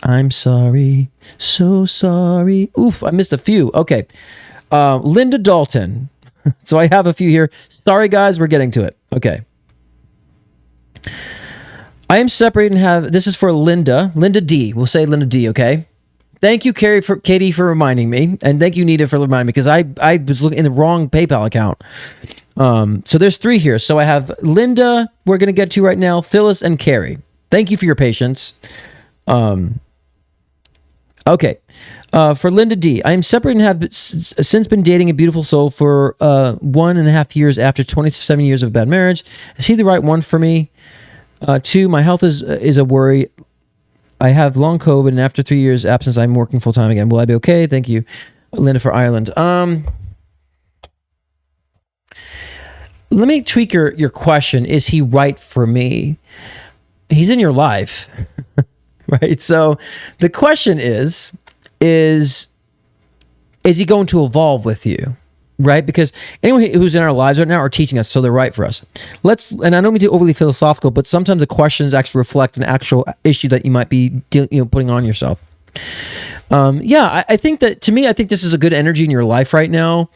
I'm sorry. So sorry. Oof, I missed a few. Okay. Linda Dalton. So I have a few here. Sorry, guys. We're getting to it. Okay. I am separated and have... This is for Linda. Linda D. We'll say Linda D, okay? Thank you, Katie, for reminding me. And thank you, Nita, for reminding me. Because I was looking in the wrong PayPal account. So there's 3 here. So I have Linda, we're going to get to right now, Phyllis, and Carrie. Thank you for your patience. Okay. For Linda D, I am separated and have since been dating a beautiful soul for 1.5 years after 27 years of bad marriage. Is he the right one for me? 2, my health is a worry. I have long COVID, and after 3 years absence, I'm working full time again. Will I be okay? Thank you, Linda, for Ireland. Let me tweak your question. Is he right for me? He's in your life, right? So the question is he going to evolve with you, right? Because anyone who's in our lives right now are teaching us, so they're right for us. And I don't mean to be overly philosophical, but sometimes the questions actually reflect an actual issue that you might be putting on yourself. I think that, to me, I think this is a good energy in your life right now.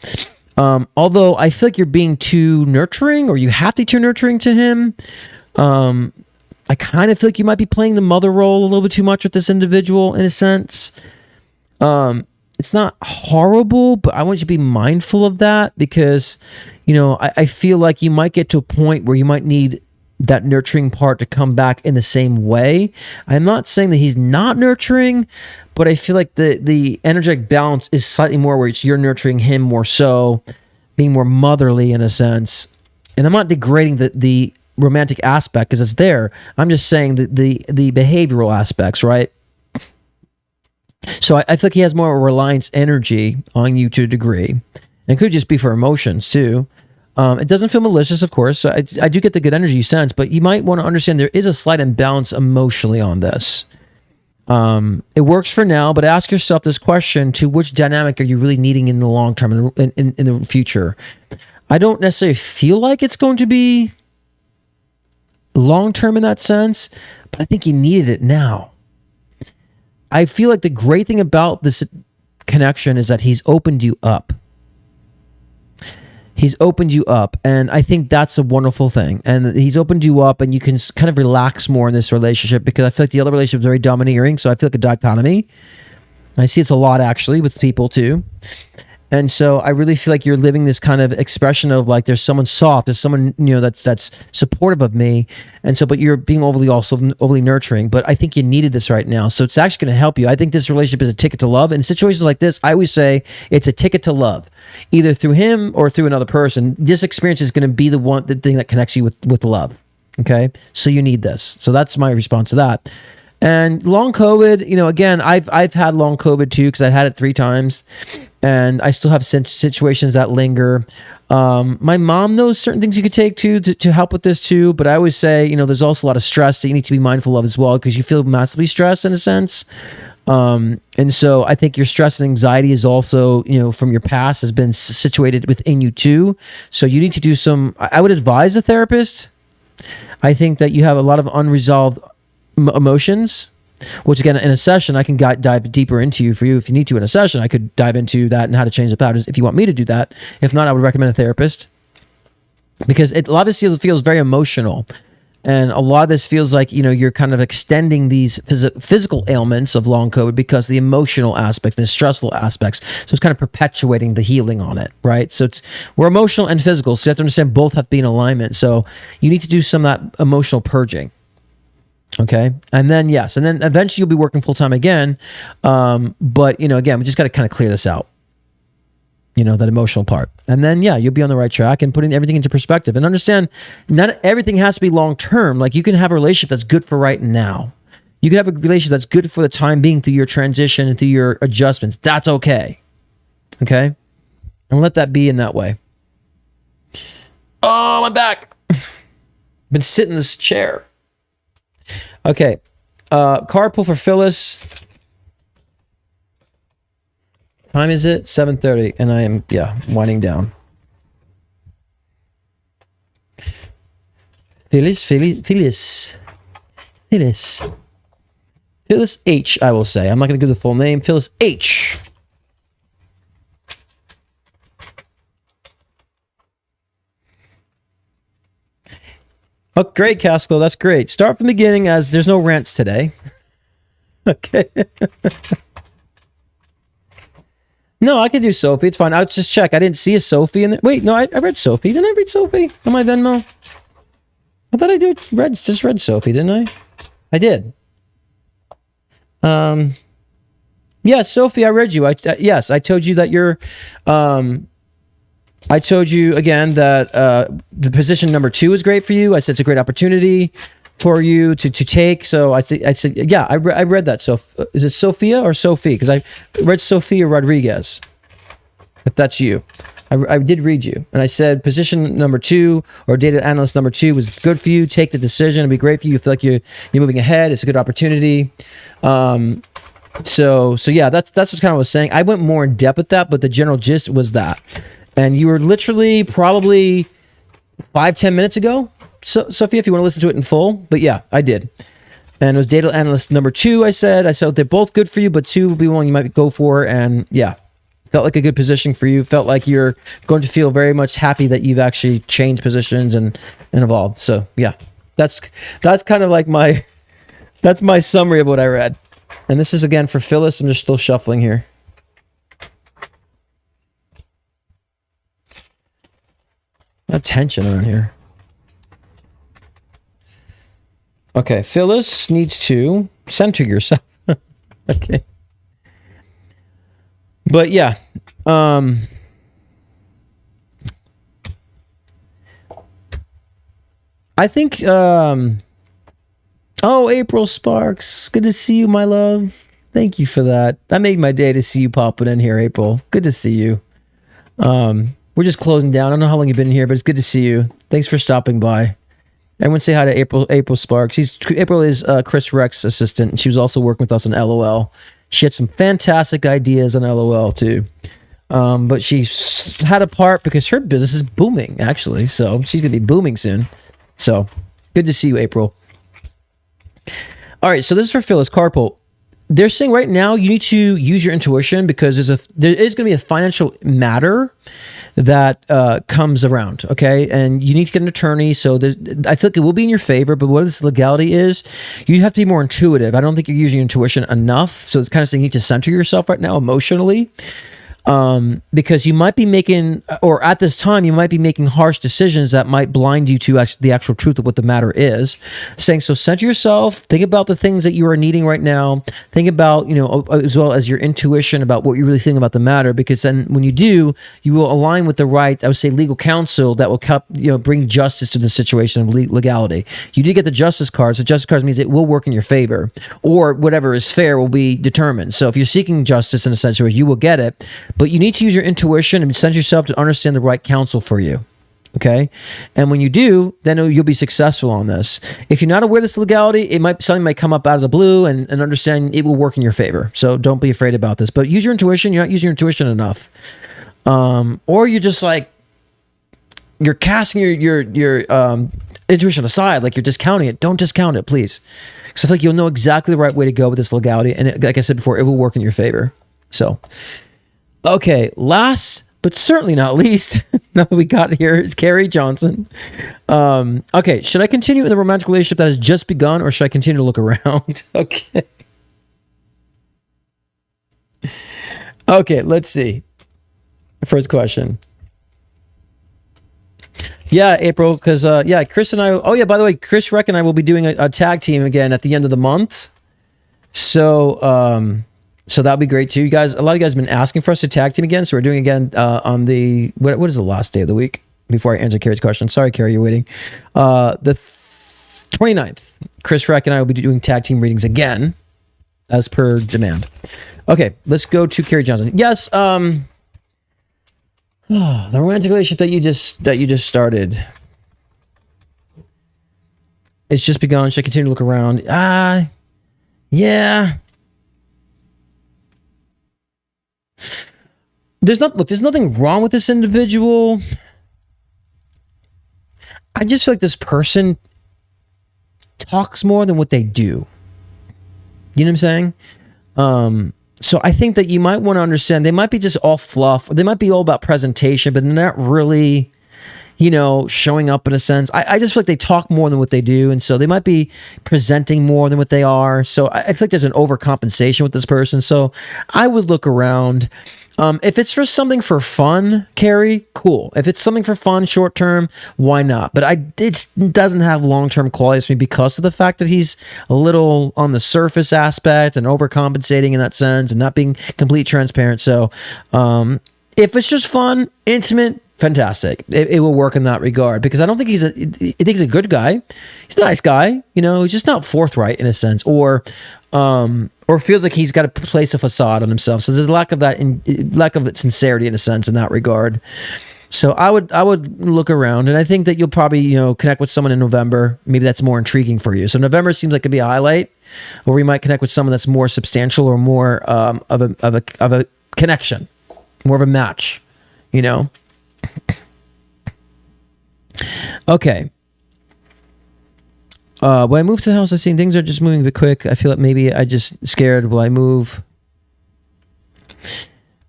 Although I feel like you're being too nurturing, or you have to be too nurturing to him. I kind of feel like you might be playing the mother role a little bit too much with this individual in a sense. It's not horrible, but I want you to be mindful of that because, I feel like you might get to a point where you might need that nurturing part to come back in the same way. I'm not saying that he's not nurturing, but I feel like the energetic balance is slightly more where you're nurturing him more so, being more motherly in a sense. And I'm not degrading the romantic aspect because it's there. I'm just saying the behavioral aspects, right? So I feel like he has more reliance energy on you to a degree. And it could just be for emotions too. It doesn't feel malicious, of course. So I do get the good energy you sense, but you might want to understand there is a slight imbalance emotionally on this. It works for now, but ask yourself this question: to which dynamic are you really needing in the long term, in the future? I don't necessarily feel like it's going to be long term in that sense, but I think you needed it now. I feel like the great thing about this connection is that he's opened you up. He's opened you up, and I think that's a wonderful thing. And he's opened you up, and you can kind of relax more in this relationship, because I feel like the other relationship is very domineering, so I feel like a dichotomy. I see it's a lot, actually, with people, too. And so I really feel like you're living this kind of expression of like, there's someone soft, there's someone, that's supportive of me. And so, but you're being overly nurturing. But I think you needed this right now. So it's actually going to help you. I think this relationship is a ticket to love. In situations like this, I always say it's a ticket to love, either through him or through another person. This experience is going to be the thing that connects you with love. Okay. So you need this. So that's my response to that. And long COVID, again, I've had long COVID too, because I had it 3 times, and I still have situations that linger. My mom knows certain things you could take to help with this too, but I always say, there's also a lot of stress that you need to be mindful of as well, because you feel massively stressed in a sense. And so I think your stress and anxiety is also, from your past, has been situated within you too. So you need to do I would advise a therapist. I think that you have a lot of unresolved emotions, which again, in a session, I can dive deeper into for you if you need to. In a session, I could dive into that and how to change the patterns if you want me to do that. If not, I would recommend a therapist, because it obviously feels very emotional. And a lot of this feels like, you're kind of extending these physical ailments of long COVID because the emotional aspects, the stressful aspects. So it's kind of perpetuating the healing on it, right? So we're emotional and physical. So you have to understand both have to be in alignment. So you need to do some of that emotional purging. Okay. And then, eventually you'll be working full time again. But again, we just got to kind of clear this out, that emotional part. And then, you'll be on the right track and putting everything into perspective and understand not everything has to be long term. Like, you can have a relationship that's good for right now. You can have a relationship that's good for the time being through your transition and through your adjustments. That's okay. Okay. And let that be in that way. Oh, my back. Been sitting in this chair. Okay, card pull for Phyllis. Time is it? 7:30, and I am, winding down. Phyllis H, I will say. I'm not going to give the full name. Phyllis H. Oh, great, Casco. That's great. Start from the beginning, as there's no rants today. Okay. No, I could do Sophie. It's fine. I'll just check. I didn't see a Sophie in there. Wait, no, I read Sophie. Didn't I read Sophie on my Venmo? I thought I just read Sophie, didn't I? I did. Yeah, Sophie, I read you. Yes, I told you that you're... I told you again that the position number 2 is great for you. I said it's a great opportunity for you to take. So I said, yeah, I read that. So is it Sophia or Sophie? Because I read Sophia Rodriguez. If that's you, I did read you, and I said position number 2 or data analyst number 2 was good for you. Take the decision; it'd be great for you. You feel like you're moving ahead. It's a good opportunity. So yeah, that's what kind of what I was saying. I went more in depth with that, but the general gist was that. And you were literally probably 5-10 minutes ago, Sophia, if you want to listen to it in full. But yeah, I did. And it was data analyst number 2, I said they're both good for you, but 2 would be one you might go for. And yeah, felt like a good position for you. Felt like you're going to feel very much happy that you've actually changed positions and evolved. So yeah, that's kind of like that's my summary of what I read. And this is again for Phyllis. I'm just still shuffling here. No tension around here. Okay, Phyllis needs to center yourself. Okay. But yeah, I think, oh, April Sparks, good to see you, my love. Thank you for that. That made my day to see you popping in here, April. Good to see you. We're just closing down. I don't know how long you've been here, but it's good to see you. Thanks for stopping by. Everyone say hi to April Sparks. April is Chris Rex's assistant, and she was also working with us on LOL. She had some fantastic ideas on LOL too. But she had a part because her business is booming, actually. So she's going to be booming soon. So good to see you, April. All right, so this is for Phyllis. Card pull. they're saying right now you need to use your intuition because there is going to be a financial matter that comes around, okay? And you need to get an attorney. So I feel like it will be in your favor, but what this legality is, you have to be more intuitive. I don't think you're using your intuition enough. So it's kind of saying you need to center yourself right now emotionally. Because you might be making, or at this time, you might be making harsh decisions that might blind you to the actual truth of what the matter is. Saying, so center yourself, think about the things that you are needing right now, think about, as well as your intuition about what you're really thinking about the matter, because then when you do, you will align with the right, I would say, legal counsel that will bring justice to the situation of legality. You do get the justice cards. The justice cards means it will work in your favor, or whatever is fair will be determined. So if you're seeking justice in a situation, you will get it. But you need to use your intuition and center yourself to understand the right counsel for you. Okay? And when you do, then you'll be successful on this. If you're not aware of this legality, something might come up out of the blue and understand it will work in your favor. So don't be afraid about this. But use your intuition. You're not using your intuition enough. Or you're just like, you're casting your intuition aside, like you're discounting it. Don't discount it, please. Because I feel like you'll know exactly the right way to go with this legality. And like I said before, it will work in your favor. So... okay, last but certainly not least, now that we got here, is Carrie Johnson. Okay, should I continue in the romantic relationship that has just begun, or should I continue to look around? Okay. Okay, let's see. First question. Yeah, April, because, Chris and I... oh, yeah, by the way, Chris Reck and I will be doing a tag team again at the end of the month. So that'll be great too. You guys, a lot of you guys have been asking for us to tag team again, so we're doing it again on the what is the last day of the week? Before I answer Carrie's question, sorry, Carrie, you're waiting. The 29th, Chris Reck and I will be doing tag team readings again, as per demand. Okay, let's go to Carrie Johnson. Yes, the romantic relationship that you just started. It's just begun. Should I continue to look around? Yeah. There's nothing wrong with this individual. I just feel like this person talks more than what they do. You know what I'm saying? So I think that you might want to understand they might be just all fluff. Or they might be all about presentation, but they're not really, showing up in a sense. I just feel like they talk more than what they do. And so they might be presenting more than what they are. So I feel like there's an overcompensation with this person. So I would look around. If it's for something for fun, Carrie, cool. If it's something for fun, short term, why not? But it doesn't have long-term qualities for me because of the fact that he's a little on the surface aspect and overcompensating in that sense and not being completely transparent. So if it's just fun, intimate, fantastic. It will work in that regard because I don't think I think he's a good guy. He's a nice guy. He's just not forthright in a sense or feels like he's got to place a facade on himself. So there's a lack of that sincerity in a sense in that regard. So I would look around, and I think that you'll probably connect with someone in November. Maybe that's more intriguing for you. So November seems like it'd be a highlight, or you might connect with someone that's more substantial or more of a connection, more of a match. Okay. When I move to the house, I've seen things are just moving a bit quick. I feel like maybe I just scared. Will I move?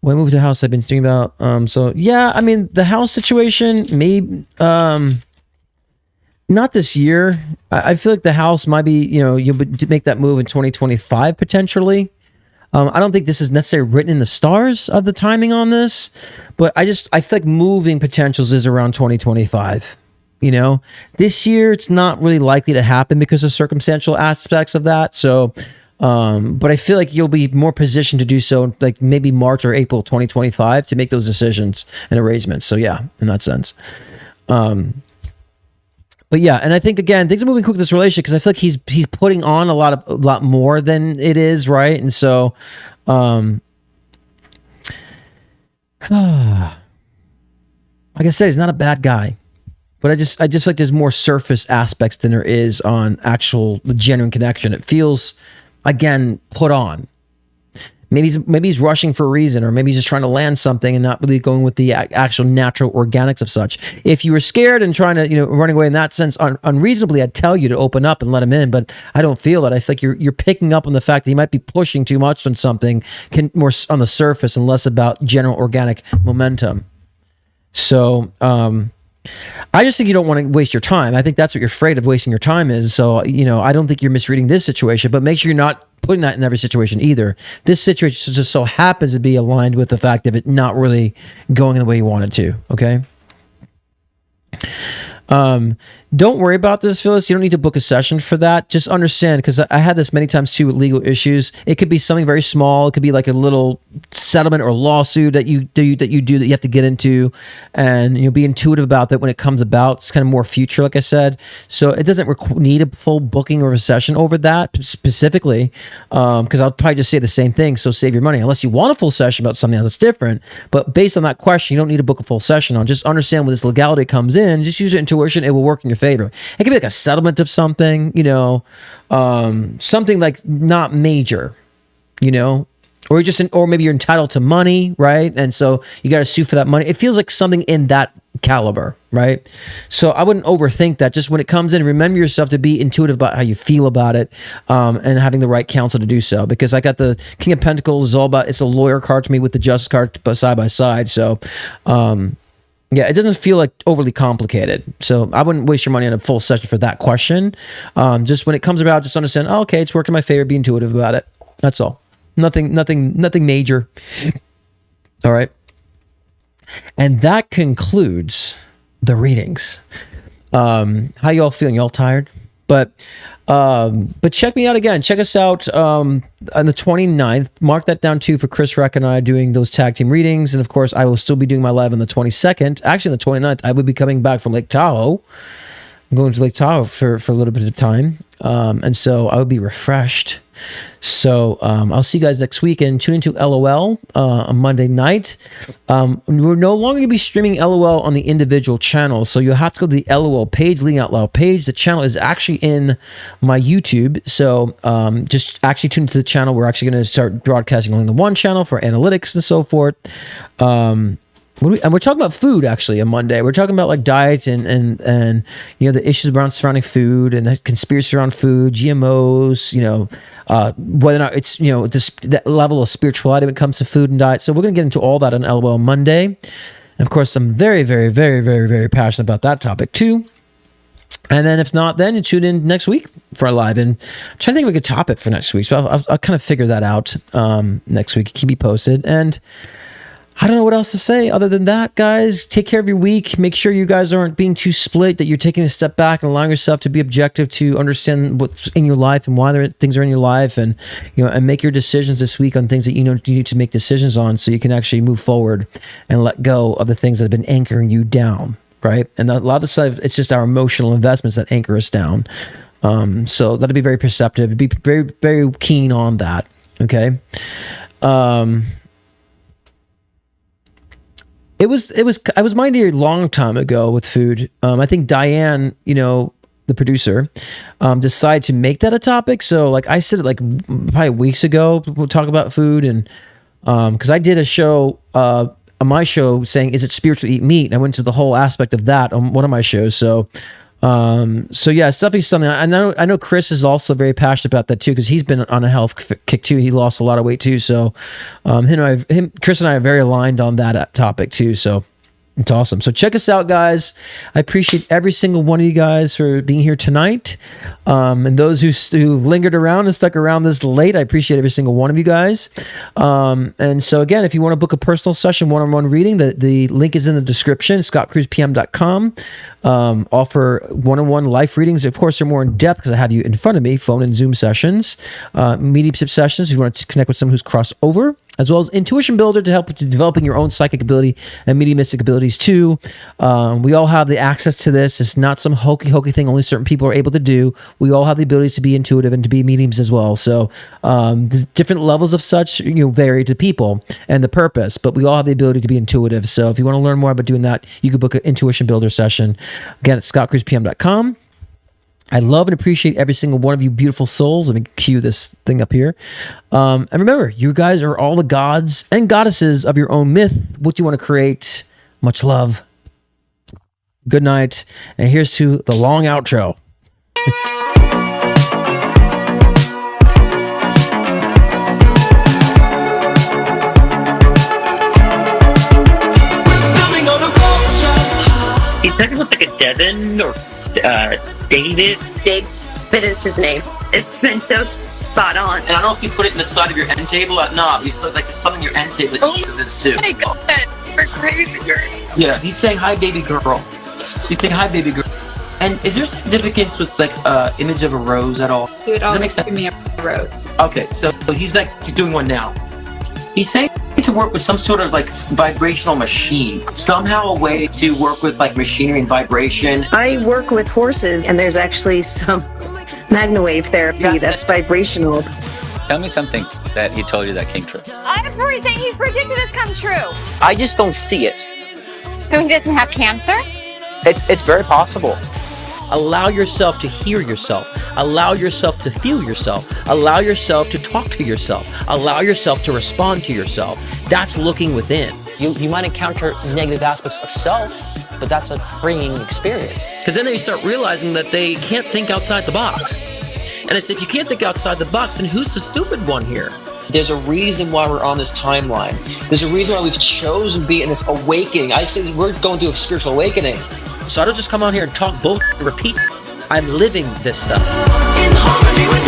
When I move to the house, I've been thinking about. So yeah, I mean the house situation, maybe not this year. I feel like the house might be. You'll make that move in 2025 potentially. I don't think this is necessarily written in the stars of the timing on this, but I feel like moving potentials is around 2025. This year it's not really likely to happen because of circumstantial aspects of that. So, but I feel like you'll be more positioned to do so, like maybe March or April 2025, to make those decisions and arrangements. So yeah, in that sense. But yeah, and I think again things are moving quick with this relationship because I feel like he's putting on a lot more than it is, right? And so, like I said, he's not a bad guy. But I just like there's more surface aspects than there is on actual genuine connection. It feels, again, put on. Maybe he's rushing for a reason, or maybe he's just trying to land something and not really going with the actual natural organics of such. If you were scared and trying to, running away in that sense unreasonably, I'd tell you to open up and let him in. But I don't feel that. I feel like you're picking up on the fact that he might be pushing too much on something, more on the surface and less about general organic momentum. So, I just think you don't want to waste your time. I think that's what you're afraid of wasting your time is. So, I don't think you're misreading this situation, but make sure you're not putting that in every situation either. This situation just so happens to be aligned with the fact of it not really going the way you wanted to. Okay. Don't worry about this, Phyllis. You don't need to book a session for that. Just understand, because I had this many times too with legal issues. It could be something very small. It could be like a little settlement or lawsuit that you have to get into, and be intuitive about that when it comes about. It's kind of more future, like I said. So it doesn't need a full booking or a session over that specifically, because I'll probably just say the same thing. So save your money, unless you want a full session about something else that's different. But based on that question, you don't need to book a full session on. Just understand when this legality comes in. Just use your intuition. It will work in your favor. It could be like a settlement of something, something like not major, or maybe you're entitled to money, right? And so you got to sue for that money. It feels like something in that caliber, right? So I wouldn't overthink that. Just when it comes in, remember yourself to be intuitive about how you feel about it, and having the right counsel to do so. Because I got the King of Pentacles is all about, it's a lawyer card to me with the Justice card side by side. So, yeah, it doesn't feel like overly complicated. So I wouldn't waste your money on a full session for that question. Just when it comes about, just understand, okay, it's working in my favor, be intuitive about it. That's all. Nothing major. All right. And that concludes the readings. How you all feeling? You all tired? But check me out again. Check us out on the 29th. Mark that down too for Chris Reck and I doing those tag team readings. And of course, I will still be doing my live on the 22nd. Actually, on the 29th, I will be coming back from Lake Tahoe. I'm going to Lake Tahoe for a little bit of time. And so I will be refreshed. So I'll see you guys next week, and tune into LOL on Monday night. We're no longer going to be streaming LOL on the individual channels, so you'll have to go to the LOL page, Leading Out Loud page. The channel is actually in my YouTube, so just actually tune into the channel. We're actually going to start broadcasting on the one channel for analytics and so forth. And we're talking about food actually on Monday. We're talking about like diet and the issues around surrounding food and the conspiracy around food, GMOs, whether or not it's that level of spirituality when it comes to food and diet. So we're gonna get into all that on LOL Monday. And of course, I'm very, very, very, very, very passionate about that topic too. And then if not, then you tune in next week for our live. And I'm trying to think of a good topic for next week. So I'll kind of figure that out next week. Keep me posted. And I don't know what else to say other than that, guys. Take care of your week. Make sure you guys aren't being too split, that you're taking a step back and allowing yourself to be objective, to understand what's in your life and why things are in your life, and and make your decisions this week on things that you need to make decisions on, so you can actually move forward and let go of the things that have been anchoring you down, right? And a lot of the stuff, it's just our emotional investments that anchor us down. So that'll be very perceptive. Be very, very keen on that. Okay. It was minded a long time ago with food. I think Diane, the producer, decided to make that a topic. So like I said, like probably weeks ago, we'll talk about food, and because I did a show on my show saying, is it spiritual to eat meat? And I went into the whole aspect of that on one of my shows. So yeah, it's definitely something. I know Chris is also very passionate about that too, because he's been on a health kick too. He lost a lot of weight too. So Chris and I are very aligned on that topic too. So it's awesome. So check us out, guys. I appreciate every single one of you guys for being here tonight. And those who lingered around and stuck around this late, I appreciate every single one of you guys. And so again, if you want to book a personal session, one-on-one reading, the link is in the description, scottcruzpm.com. Offer one-on-one life readings. Of course, they're more in depth because I have you in front of me, phone and Zoom sessions, mediumship sessions. If you want to connect with someone who's crossed over, as well as Intuition Builder to help with developing your own psychic ability and mediumistic abilities too. We all have the access to this. It's not some hokey thing only certain people are able to do. We all have the abilities to be intuitive and to be mediums as well. So the different levels of such vary to people and the purpose, but we all have the ability to be intuitive. So if you want to learn more about doing that, you can book an Intuition Builder session. Again, at scottcruzpm.com. I love and appreciate every single one of you beautiful souls. Let me cue this thing up here. And remember, you guys are all the gods and goddesses of your own myth, what you want to create. Much love. Good night. And here's to the long outro. He said it was like a Devin or David. David is his name. It's been so spot on. And I don't know if you put it in the side of your end table or not. You said like something your end table that you this too. My God, we're crazy. Yeah, he's saying hi, baby girl. He's saying hi, baby girl. And is there significance with like image of a rose at all? He would Does that always make give me a rose. Okay, so he's like doing one now. He's saying to work with some sort of like vibrational machine, somehow a way to work with like machinery and vibration. I work with horses, and there's actually some magnawave therapy that's vibrational. Tell me something that he told you that came true. Everything he's predicted has come true. I just don't see it. So he doesn't have cancer? It's very possible. Allow yourself to hear yourself. Allow yourself to feel yourself. Allow yourself to talk to yourself. Allow yourself to respond to yourself. That's looking within. You might encounter negative aspects of self, but that's a freeing experience. Because then they start realizing that they can't think outside the box. And I say, if you can't think outside the box, then who's the stupid one here? There's a reason why we're on this timeline. There's a reason why we've chosen to be in this awakening. I say we're going through a spiritual awakening. So I don't just come out here and talk bull and repeat. I'm living this stuff. In harmony with